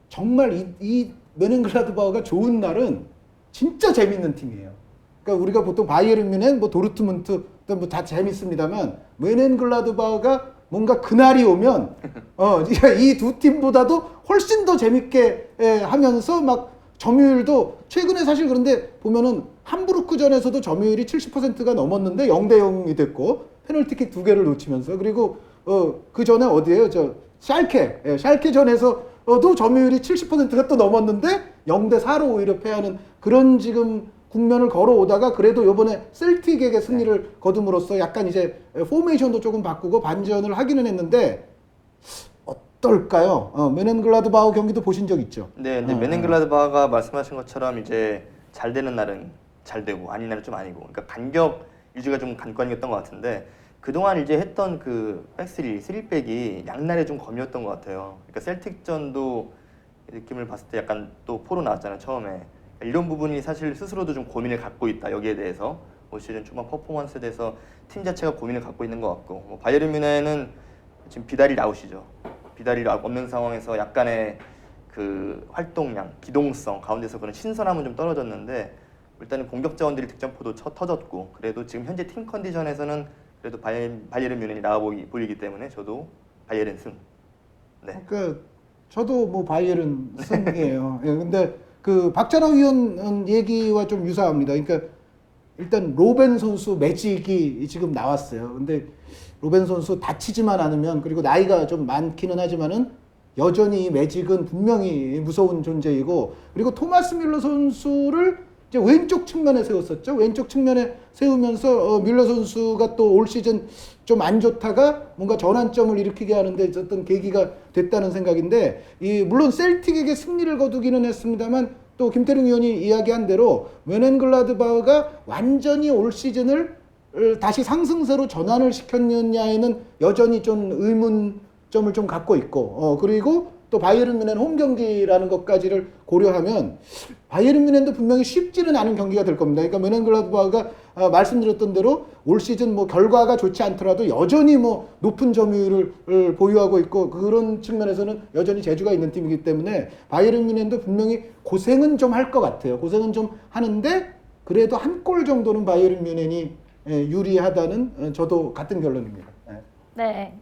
정말 이 뮌헨글라드바흐가 좋은 날은 진짜 재밌는 팀이에요. 그러니까 우리가 보통 바이에른 뮌헨, 뭐 도르트문트 뭐 다 재밌습니다만 뮌헨글라드바흐가 뭔가 그날이 오면 이 두 팀보다도 훨씬 더 재밌게 하면서 막 점유율도 최근에 사실 그런데 보면은 함부르크전에서도 점유율이 70%가 넘었는데 0대 0이 됐고 페널티킥 2개를 놓치면서 그리고 그 전에 어디예요? 저 샬케전에서도 점유율이 70%가 또 넘었는데 0대 4로 오히려 패하는 그런 지금 국면을 걸어오다가 그래도 이번에 셀틱에게 승리를 거둠으로써 약간 이제 포메이션도 조금 바꾸고 반전을 하기는 했는데 어떨까요? 뮌헨글라드바흐 경기도 보신 적 있죠? 네, 근데 뮌헨글라드바흐가 말씀하신 것처럼 이제 잘 되는 날은 잘 되고 아닌 날은 좀 아니고, 그러니까 간격 유지가 좀 관건이었던 것 같은데 그동안 이제 했던 그 백스리, 3백이 양날의 좀 검이었던 것 같아요. 그러니까 셀틱전도 느낌을 봤을 때 약간 또 포로 나왔잖아요, 처음에. 이런 부분이 사실 스스로도 좀 고민을 갖고 있다, 여기에 대해서. 올 시즌 초반 퍼포먼스에 대해서 팀 자체가 고민을 갖고 있는 것 같고, 뭐 바이에른 뮌헨은 지금 비달이 아웃이죠. 비달이 없는 상황에서 약간의 그 활동량, 기동성 가운데서 그런 신선함은 좀 떨어졌는데 일단은 공격 자원들이 득점포도 터졌고, 그래도 지금 현재 팀 컨디션에서는 그래도 바이에른 뮌헨이 나아 보이기 때문에 저도 바이에른 승. 네. 그러니까 저도 뭐 바이에른 승이에요. 예, 근데 그 박찬호 위원 얘기와 좀 유사합니다. 그러니까 일단 로벤 선수 매직이 지금 나왔어요. 근데 로벤 선수 다치지만 않으면, 그리고 나이가 좀 많기는 하지만은 여전히 이 매직은 분명히 무서운 존재이고, 그리고 토마스 밀러 선수를 이제 왼쪽 측면에 세웠었죠. 왼쪽 측면에 세우면서 밀러 선수가 또 올 시즌 좀 안 좋다가 뭔가 전환점을 일으키게 하는데 어떤 계기가 됐다는 생각인데, 물론 셀틱에게 승리를 거두기는 했습니다만 또 김태룡 위원이 이야기한 대로 뮌헨글라드바흐가 완전히 올 시즌을 다시 상승세로 전환을 시켰느냐에는 여전히 좀 의문점을 좀 갖고 있고, 그리고 또 바이에른 뮌헨 홈 경기라는 것까지를 고려하면 바이에른 뮌헨도 분명히 쉽지는 않은 경기가 될 겁니다. 그러니까 뮌헨글라드바흐가 말씀드렸던 대로 올 시즌 뭐 결과가 좋지 않더라도 여전히 뭐 높은 점유율을 보유하고 있고, 그런 측면에서는 여전히 재주가 있는 팀이기 때문에 바이에른 뮌헨도 분명히 고생은 좀 할 것 같아요. 고생은 좀 하는데 그래도 한 골 정도는 바이에른 뮌헨이 유리하다는 저도 같은 결론입니다. 네.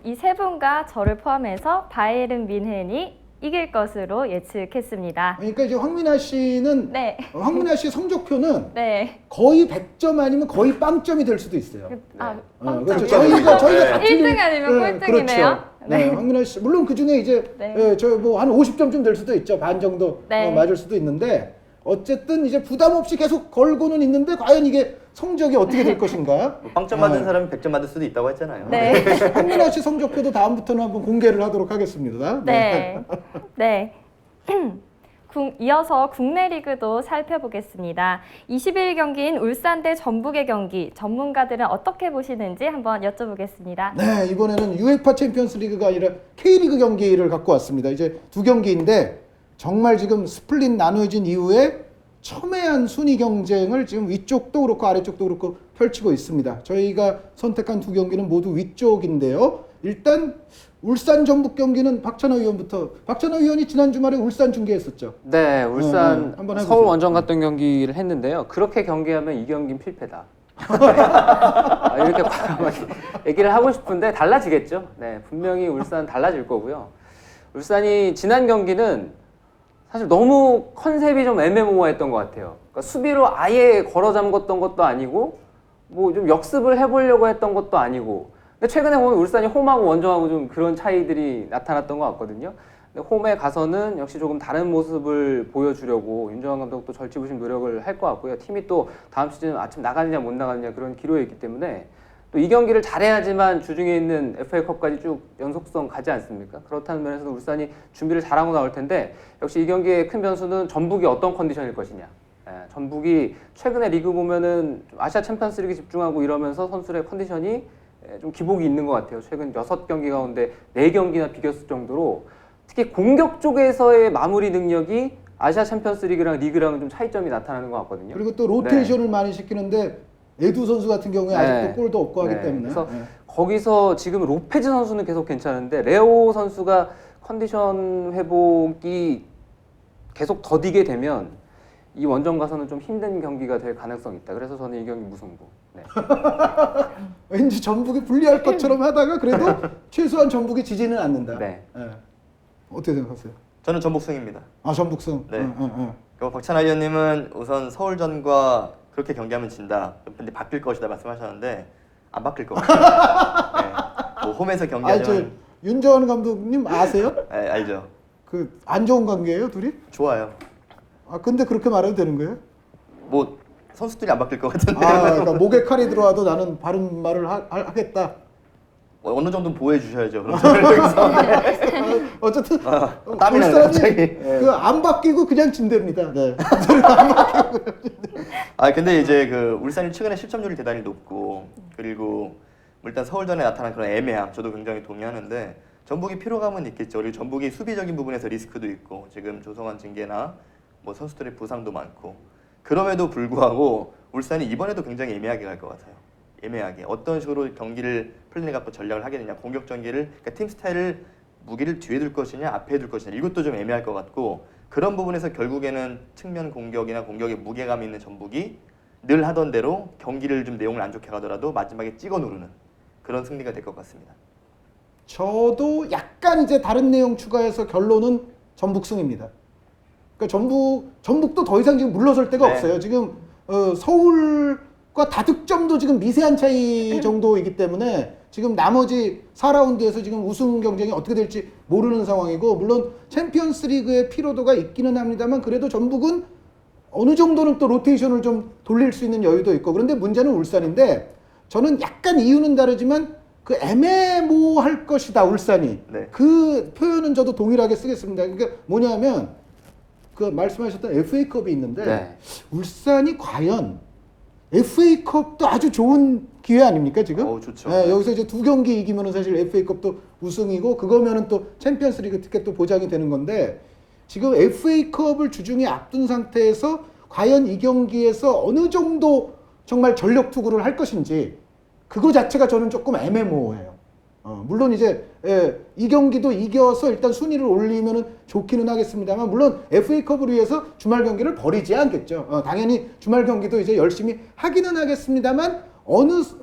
이 세 분과 저를 포함해서 바이에른 뮌헨이 이길 것으로 예측했습니다. 그러니까 이제 황민아 씨는 네. 황민아 씨 성적표는 네. 거의 100점 아니면 거의 빵점이 될 수도 있어요. 아, 그렇죠. 빵점. 저희가 다 1등 아니면 꼴등이네요. 그렇죠. 네, 황민아 씨 물론 그 중에 이제 네. 저 뭐 한 50점쯤 될 수도 있죠. 반 정도 네. 맞을 수도 있는데 어쨌든 이제 부담 없이 계속 걸고는 있는데 과연 이게 성적이 어떻게 될 것인가? 뭐 빵점 받은 사람이 100점 받을 수도 있다고 했잖아요. 네. 황민아 씨 성적표도 다음부터는 한번 공개를 하도록 하겠습니다. 네. 네. 이어서 국내 리그도 살펴보겠습니다. 21경기인 울산 대 전북의 경기, 전문가들은 어떻게 보시는지 한번 여쭤보겠습니다. 네, 이번에는 UEFA 챔피언스 리그가 아니라 K리그 경기를 갖고 왔습니다. 이제 두 경기인데 정말 지금 스플릿 나누어진 이후에 첨예한 순위 경쟁을 지금 위쪽도 그렇고 아래쪽도 그렇고 펼치고 있습니다. 저희가 선택한 두 경기는 모두 위쪽인데요. 일단 울산 전북 경기는 박찬호 위원부터. 박찬호 위원이 지난 주말에 울산 중계했었죠. 네, 울산 한번 해보세요. 서울 원정 갔던 경기를 했는데요. 그렇게 경기하면 이 경기는 필패다. 이렇게 과감하게 얘기를 하고 싶은데 달라지겠죠. 네, 분명히 울산 달라질 거고요. 울산이 지난 경기는 사실 너무 컨셉이 좀 애매모호했던 것 같아요. 그러니까 수비로 아예 걸어 잠궜던 것도 아니고 뭐 좀 역습을 해보려고 했던 것도 아니고. 근데 최근에 보면 울산이 홈하고 원정하고 좀 그런 차이들이 나타났던 것 같거든요. 근데 홈에 가서는 역시 조금 다른 모습을 보여주려고 윤정환 감독도 절치부심 노력을 할 것 같고요. 팀이 또 다음 시즌 아침 나가느냐 못 나가느냐 그런 기로에 있기 때문에 또 이 경기를 잘해야지만 주중에 있는 FA컵까지 쭉 연속성 가지 않습니까? 그렇다는 면에서는 울산이 준비를 잘하고 나올 텐데 역시 이 경기의 큰 변수는 전북이 어떤 컨디션일 것이냐. 전북이 최근에 리그 보면은 좀 아시아 챔피언스리그 집중하고 이러면서 선수들의 컨디션이 좀 기복이 있는 것 같아요. 최근 6경기 가운데 4경기나 비겼을 정도로 특히 공격 쪽에서의 마무리 능력이 아시아 챔피언스리그랑 리그랑은 좀 차이점이 나타나는 것 같거든요. 그리고 또 로테이션을 많이 시키는데 에두 선수 같은 경우에 아직도 골도 없고 하기 때문에. 그래서 거기서 지금 로페즈 선수는 계속 괜찮은데 레오 선수가 컨디션 회복이 계속 더디게 되면 이 원정 가서는 좀 힘든 경기가 될 가능성이 있다. 그래서 저는 이 경기 무승부. 네. 왠지 전북이 불리할 것처럼 하다가 그래도 최소한 전북이 지지는 않는다. 네. 어떻게 생각하세요? 저는 전북승입니다. 아 전북승. 네. 박찬하 위원님은 우선 서울전과 그렇게 경기하면 진다. 근데 바뀔 것이다 말씀하셨는데 안 바뀔 것 같아요. 네. 뭐 홈에서 경기하면 윤정환 감독님 아세요? 네, 알죠. 그 안 좋은 관계예요, 둘이? 좋아요. 아 근데 그렇게 말해도 되는 거예요? 뭐 선수들이 안 바뀔 것 같은데. 그러니까 목에 칼이 들어와도 나는 바른 말을 하겠다. 어느 정도는 보호해 주셔야죠. 그럼 저를 여기서. 어쨌든 땀이 나네, 갑자기. 그안 바뀌고 그냥 진대입니다. 네. 근데 이제 그 울산이 최근에 실점률이 대단히 높고 그리고 일단 서울전에 나타난 그런 애매함 저도 굉장히 동의하는데 전북이 피로감은 있겠죠. 그리고 전북이 수비적인 부분에서 리스크도 있고 지금 조성환 징계나 뭐 선수들의 부상도 많고 그럼에도 불구하고 울산이 이번에도 굉장히 애매하게 갈 것 같아요. 애매하게 어떤 식으로 경기를 플랜을 갖고 전략을 하게 되냐, 공격 전개를 그러니까 팀 스타일을 무기를 뒤에 둘 것이냐 앞에 둘 것이냐 이것도 좀 애매할 것 같고 그런 부분에서 결국에는 측면 공격이나 공격에 무게감 있는 전북이 늘 하던 대로 경기를 좀 내용을 안 좋게 가더라도 마지막에 찍어 누르는 그런 승리가 될 것 같습니다. 저도 약간 이제 다른 내용 추가해서 결론은 전북승입니다. 그러니까 전북도 더 이상 지금 물러설 데가 네. 없어요. 지금 서울과 다득점도 지금 미세한 차이 정도이기 때문에 지금 나머지 4라운드에서 지금 우승 경쟁이 어떻게 될지 모르는 상황이고 물론 챔피언스리그의 피로도가 있기는 합니다만 그래도 전북은 어느 정도는 또 로테이션을 좀 돌릴 수 있는 여유도 있고 그런데 문제는 울산인데 저는 약간 이유는 다르지만 그 애매모호할 것이다 울산이 네. 그 표현은 저도 동일하게 쓰겠습니다. 그러니까 뭐냐면 그 말씀하셨던 FA컵이 있는데 네. 울산이 과연 FA컵도 아주 좋은 기회 아닙니까 지금? 좋죠. 네, 여기서 이제 2경기 이기면은 사실 FA컵도 우승이고 그거면은 또 챔피언스리그 티켓도 보장이 되는 건데 지금 FA컵을 주중에 앞둔 상태에서 과연 이 경기에서 어느 정도 정말 전력 투구를 할 것인지 그거 자체가 저는 조금 애매모호해요. 물론 이제 이 경기도 이겨서 일단 순위를 올리면은 좋기는 하겠습니다만 물론 FA컵을 위해서 주말 경기를 버리지 않겠죠. 당연히 주말 경기도 이제 열심히 하기는 하겠습니다만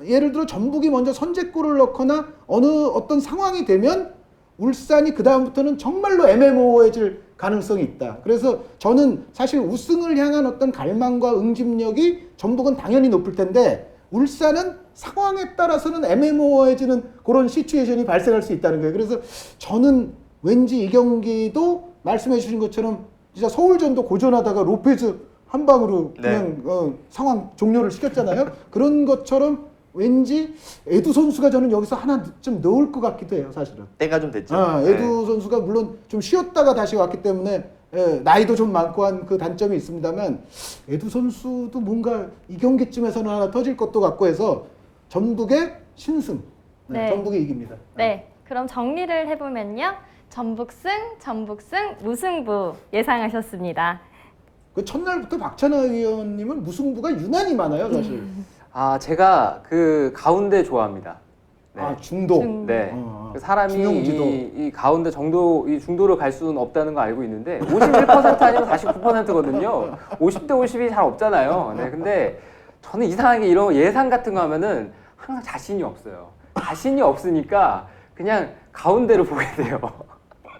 예를 들어 전북이 먼저 선제골을 넣거나 어떤 상황이 되면 울산이 그 다음부터는 정말로 애매모호해질 가능성이 있다. 그래서 저는 사실 우승을 향한 어떤 갈망과 응집력이 전북은 당연히 높을 텐데 울산은 상황에 따라서는 애매모호해지는 그런 시츄에이션이 발생할 수 있다는 거예요. 그래서 저는 왠지 이 경기도 말씀해 주신 것처럼 진짜 서울전도 고전하다가 로페즈 한 방으로 그냥 상황 종료를 시켰잖아요. 그런 것처럼 왠지 에두 선수가 저는 여기서 하나 좀 넣을 것 같기도 해요. 사실은. 때가 좀 됐죠. 에두 선수가 물론 좀 쉬었다가 다시 왔기 때문에 나이도 좀 많고 한 그 단점이 있습니다만 에두 선수도 뭔가 이 경기쯤에서는 하나 터질 것도 같고 해서 전북의 신승. 네. 전북이 이깁니다. 네, 그럼 정리를 해보면요. 전북승, 무승부 예상하셨습니다. 그 첫날부터 박찬하 위원님은 무승부가 유난히 많아요, 사실. 제가 그 가운데 좋아합니다. 네. 중도. 네. 그 사람이 중용지도. 이 가운데 이 중도를 갈 수는 없다는 거 알고 있는데 51% 아니면 49%거든요. 50대 50이 잘 없잖아요. 네. 근데 저는 이상하게 이런 예상 같은 거 하면은 항상 자신이 없어요. 자신이 없으니까 그냥 가운데를 보게 돼요.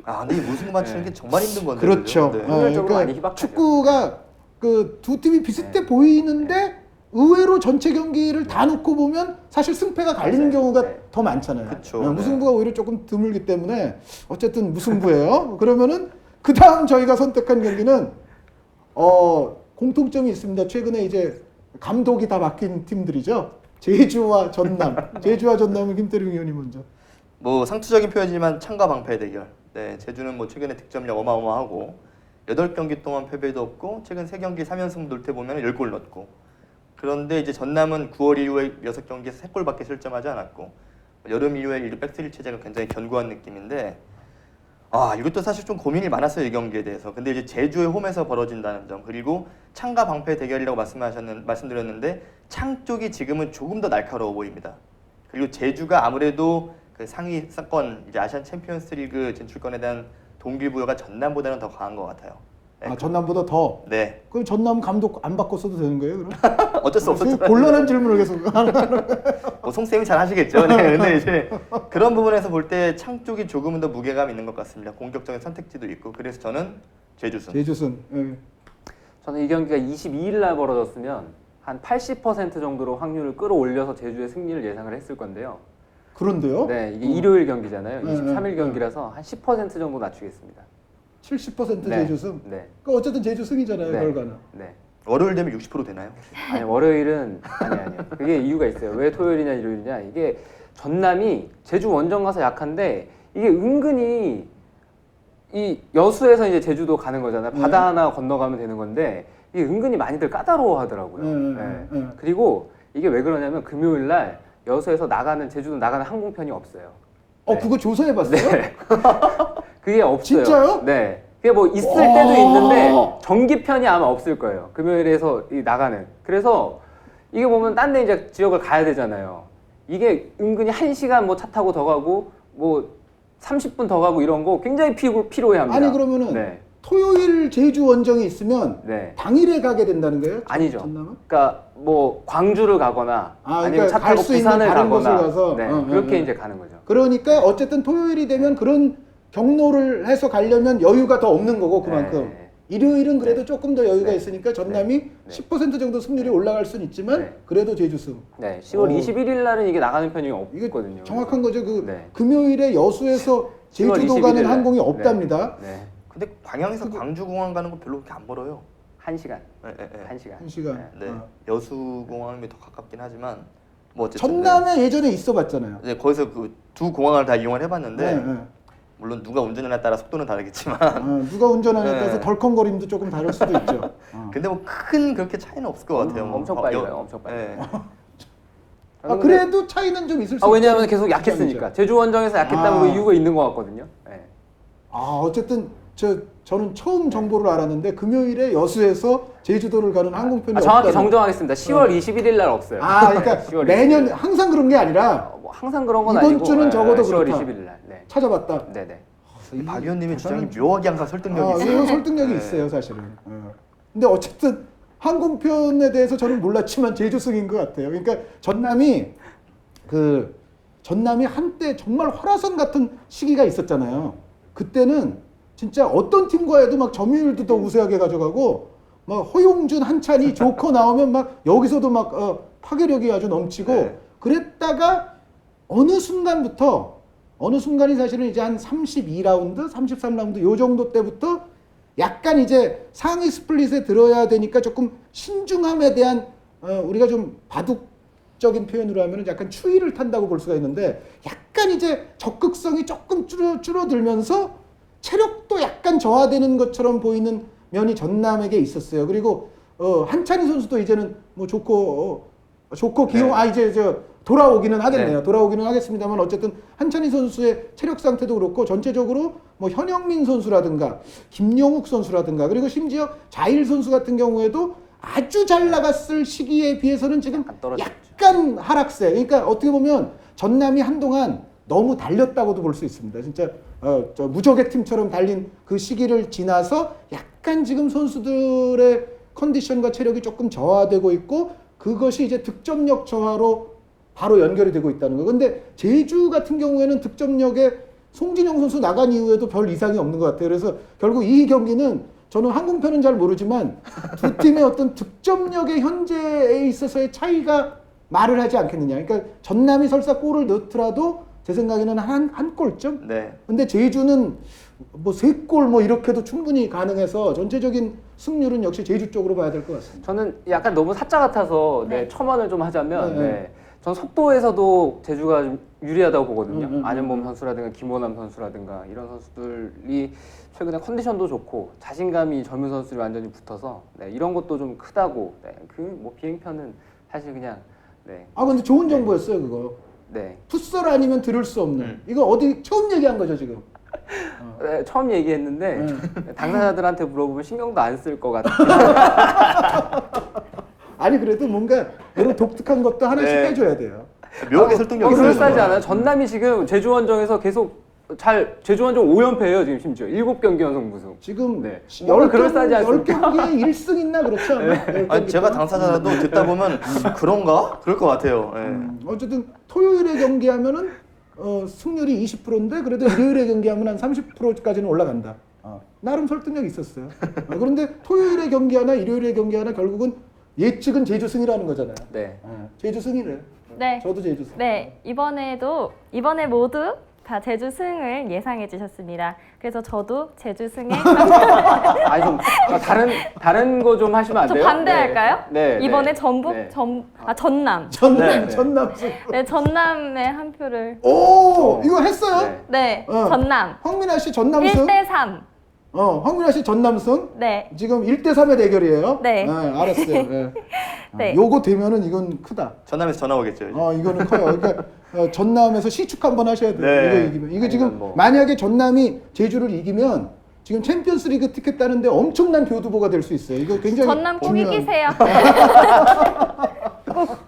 아, 근데 이 우승 맞추는 게 정말 힘든 건데. 그렇죠. 그죠? 네. 확률적으로 많이 희박하죠. 축구가 그 두 팀이 비슷해 보이는데 의외로 전체 경기를 다 놓고 보면 사실 승패가 갈리는 맞아요. 경우가 네. 더 많잖아요. 그쵸, 어, 네. 무승부가 오히려 조금 드물기 때문에 어쨌든 무승부예요. 그러면은 그 다음 저희가 선택한 경기는 공통점이 있습니다. 최근에 이제 감독이 다 바뀐 팀들이죠. 제주와 전남. 제주와 전남은 김태룡 의원이 먼저. 뭐 상투적인 표현이지만 창과 방패 대결. 네, 제주는 뭐 최근에 득점력 어마어마하고 8경기 동안 패배도 없고 최근 3경기 3연승 돌때 보면 10골 넣었고. 그런데 이제 전남은 9월 이후에 6경기에서 3골밖에 실점하지 않았고 여름 이후에 이 백스리 체제가 굉장히 견고한 느낌인데 이것도 사실 좀 고민이 많았어요, 이 경기에 대해서. 근데 이제 제주의 홈에서 벌어진다는 점, 그리고 창과 방패 대결이라고 말씀드렸는데 창 쪽이 지금은 조금 더 날카로워 보입니다. 그리고 제주가 아무래도 그 상위권 이제 아시안 챔피언스리그 진출권에 대한 동기부여가 전남보다는 더 강한 것 같아요. 네. 아, 전남보다 더. 네. 그럼 전남 감독 안 바꿨어도 되는 거예요, 그럼? 어쩔 수 없었죠. 곤란한 질문을 계속. 뭐 송쌤이 잘 하시겠죠. 네. 근데 이제 그런 부분에서 볼 때 창 쪽이 조금은 더 무게감 있는 것 같습니다. 공격적인 선택지도 있고. 그래서 저는 제주승. 제주승. 예. 저는 이 경기가 22일 날 벌어졌으면 한 80% 정도로 확률을 끌어올려서 제주의 승리를 예상을 했을 건데요. 그런데요? 네, 이게 일요일 경기잖아요. 네, 23일 네, 경기라서 한 10% 정도 낮추겠습니다. 70% 네. 제주승. 네. 그 어쨌든 제주승이잖아요, 네. 결과는. 네. 월요일 되면 60% 되나요? 아니 월요일은 아니요. 그게 이유가 있어요. 왜 토요일이냐 일요일이냐. 이게 전남이 제주 원정 가서 약한데 이게 은근히 이 여수에서 이제 제주도 가는 거잖아요. 바다 하나 건너가면 되는 건데 이게 은근히 많이들 까다로워하더라고요. 네. 그리고 이게 왜 그러냐면 금요일 날 여수에서 나가는 제주도 나가는 항공편이 없어요. 네. 그거 조사해봤어요? 네. 그게 없어요. 진짜요? 네. 그게 뭐 있을 때도 있는데 정기편이 아마 없을 거예요. 금요일에서 나가는. 그래서 이게 보면 딴 데 이제 지역을 가야 되잖아요. 이게 은근히 1시간 뭐 차 타고 더 가고 뭐 30분 더 가고 이런 거 굉장히 피로해합니다. 아니 그러면은 네. 토요일 제주 원정이 있으면 네. 당일에 가게 된다는 거예요? 아니죠. 전남은? 그러니까 뭐 광주를 가거나 그러니까 아니면 차 갈 타고 수 있는 부산을 다른 곳을 가거나 가서? 네. 어, 그렇게 어. 이제 가는 거죠. 그러니까 어쨌든 토요일이 되면 그런 경로를 해서 가려면 여유가 더 없는 거고 그만큼. 네. 일요일은 그래도 네. 조금 더 여유가 네. 있으니까 전남이 네. 10% 정도 승률이 올라갈 수는 있지만 네. 그래도 제주승. 네. 10월 21일 날은 이게 나가는 편이 이게 없거든요. 정확한 거죠. 그 네. 금요일에 여수에서 10월 제주도 21일 가는 날. 항공이 네. 없답니다. 네. 근데 방향에서 광주공항 가는 거 별로 그렇게 안 멀어요. 1시간. 네, 네, 네. 1시간. 1시간. 네. 어. 여수공항이 더 가깝긴 하지만 뭐 어쨌든 전남에 예전에 있어봤잖아요. 네, 거기서 그 두 공항을 다 이용을 해봤는데 네, 네. 물론 누가 운전하냐에 따라 속도는 다르겠지만 누가 운전하냐에 네. 따라서 덜컹거림도 조금 다를 수도 있죠. 근데 뭐 큰 그렇게 차이는 없을 것 같아요. 뭐. 엄청 빨리 가요. 엄청 빨리. 네. 아, 그래도 차이는 좀 있을 수 왜냐하면 있다는 계속 약했으니까. 주장이죠. 제주 원정에서 약했다는 그 이유가 있는 것 같거든요. 네. 어쨌든 저는 처음 정보를 알았는데 금요일에 여수에서 제주도를 가는 항공편이 정확히 없다는. 정정하겠습니다. 10월 21일 날 없어요. 그러니까 10월 매년 21일. 항상 그런 게 아니라 뭐 항상 그런 건 이번 아니고 주는 적어도 10월 그렇다. 21일 날. 네. 찾아봤다. 네네. 박 의원님의 주장이 대단한 묘하게 항상 설득력이 있어요. 이거 설득력이 네. 있어요, 사실은. 근데 어쨌든 항공편에 대해서 저는 몰랐지만 제주승인 것 같아요. 그러니까 전남이 한때 정말 화라산 같은 시기가 있었잖아요. 그때는 진짜 어떤 팀과 해도 막 점유율도 더 우세하게 가져가고 막 허용준, 한찬이, 조커 나오면 막 여기서도 막 파괴력이 아주 넘치고 네. 그랬다가 어느 순간이 사실은 이제 한 32라운드, 33라운드 요 정도 때부터 약간 이제 상위 스플릿에 들어야 되니까 조금 신중함에 대한 우리가 좀 바둑적인 표현으로 하면은 약간 추위를 탄다고 볼 수가 있는데 약간 이제 적극성이 조금 줄어들면서 체력도 약간 저하되는 것처럼 보이는 면이 전남에게 있었어요. 그리고 한찬희 선수도 이제는 뭐 조커 기용 네. 이제 돌아오기는 하겠네요. 네. 돌아오기는 하겠습니다만 어쨌든 한찬희 선수의 체력 상태도 그렇고 전체적으로 뭐 현영민 선수라든가 김용욱 선수라든가 그리고 심지어 자일 선수 같은 경우에도 아주 잘 나갔을 시기에 비해서는 지금 약간 떨어졌죠. 약간 하락세. 그러니까 어떻게 보면 전남이 한동안 너무 달렸다고도 볼 수 있습니다. 진짜 저 무적의 팀처럼 달린 그 시기를 지나서 약간 지금 선수들의 컨디션과 체력이 조금 저하되고 있고 그것이 이제 득점력 저하로 바로 연결이 되고 있다는 거. 근데 제주 같은 경우에는 득점력에 송진영 선수 나간 이후에도 별 이상이 없는 것 같아요. 그래서 결국 이 경기는 저는 항공편은 잘 모르지만 두 팀의 어떤 득점력의 현재에 있어서의 차이가 말을 하지 않겠느냐. 그러니까 전남이 설사 골을 넣더라도 제 생각에는 한 골쯤? 네. 근데 제주는 뭐 3골 뭐 이렇게도 충분히 가능해서 전체적인 승률은 역시 제주 쪽으로 봐야 될 것 같습니다. 저는 약간 너무 사짜 같아서 네. 첨언을 좀 하자면 네. 전 속도에서도 제주가 좀 유리하다고 보거든요. 음. 안현범 선수라든가 김호남 선수라든가 이런 선수들이 최근에 컨디션도 좋고 자신감이 젊은 선수들이 완전히 붙어서 이런 것도 좀 크다고. 그 뭐 비행편은 사실 그냥 아 근데 좋은 정보였어요 그거. 네. 풋살 아니면 들을 수 없는. 이거 어디 처음 얘기한 거죠 지금? 처음 얘기했는데 네. 당사자들한테 물어보면 신경도 안 쓸 것 같아요. 아니 그래도 뭔가 이런 독특한 것도 하나씩 네. 해줘야 돼요. 묘하게 설득력 있어요. 그럴싸하지 정말. 않아요? 전남이 지금 제주원정에서 계속 제주원정 5연패예요 지금 심지어 7경기 연속 무승. 지금 네. 뭔가 그럴싸하지 않습니까? 10경기에 1승 있나 그렇지 않나? 아니 제가 당사자라도 듣다 보면 그런가? 그럴 것 같아요. 예. 어쨌든 토요일에 경기하면은 승률이 20%인데 그래도 일요일에 경기하면 한 30%까지는 올라간다. 나름 설득력 있었어요. 그런데 토요일에 경기하나 일요일에 경기하나 결국은 예측은 제주 승이라는 거잖아요. 네. 제주 승이래. 네. 저도 제주 승. 네, 이번에 모두 다 제주 승을 예상해 주셨습니다. 그래서 저도 제주 승에 아니 좀 다른 거 좀 하시면 안 저 돼요? 반대할까요? 네. 이번에 네. 전북 네. 전남. 전남 네. 전남 승. 네, 전남에 한 표를. 오 이거 했어요? 네. 네, 어. 전남. 황민아 씨 전남 승. 1대3. 황민아 씨 전남 승. 네. 지금 1대3의 대결이에요? 네. 알았어요. 네. 네. 요거 되면은 이건 크다. 전남에서 전화 오겠죠. 이제. 이거는 커요. 그러니까 전남에서 시축 한번 하셔야 돼요. 네. 이거 이기면. 이거 지금 아니면 뭐. 만약에 전남이 제주를 이기면 지금 챔피언스리그 티켓 따는데 엄청난 교두보가 될 수 있어요. 이거 굉장히 전남 꼭 중요한- 이기세요.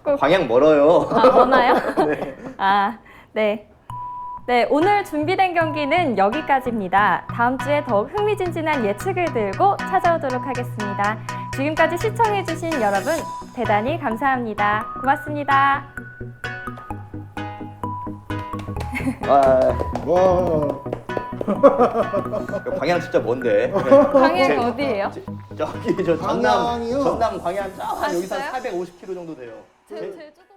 꼭. 방향 멀어요. 원하요? 네. 네, 오늘 준비된 경기는 여기까지입니다. 다음 주에 더욱 흥미진진한 예측을 들고 찾아오도록 하겠습니다. 지금까지 시청해주신 여러분 대단히 감사합니다. 고맙습니다. 와. 방향 진짜 먼데. 방향 어디예요? 저기 저 방향이요? 전남 광양 저 한 여기서 봤어요? 한 450km 정도 돼요. 제주도.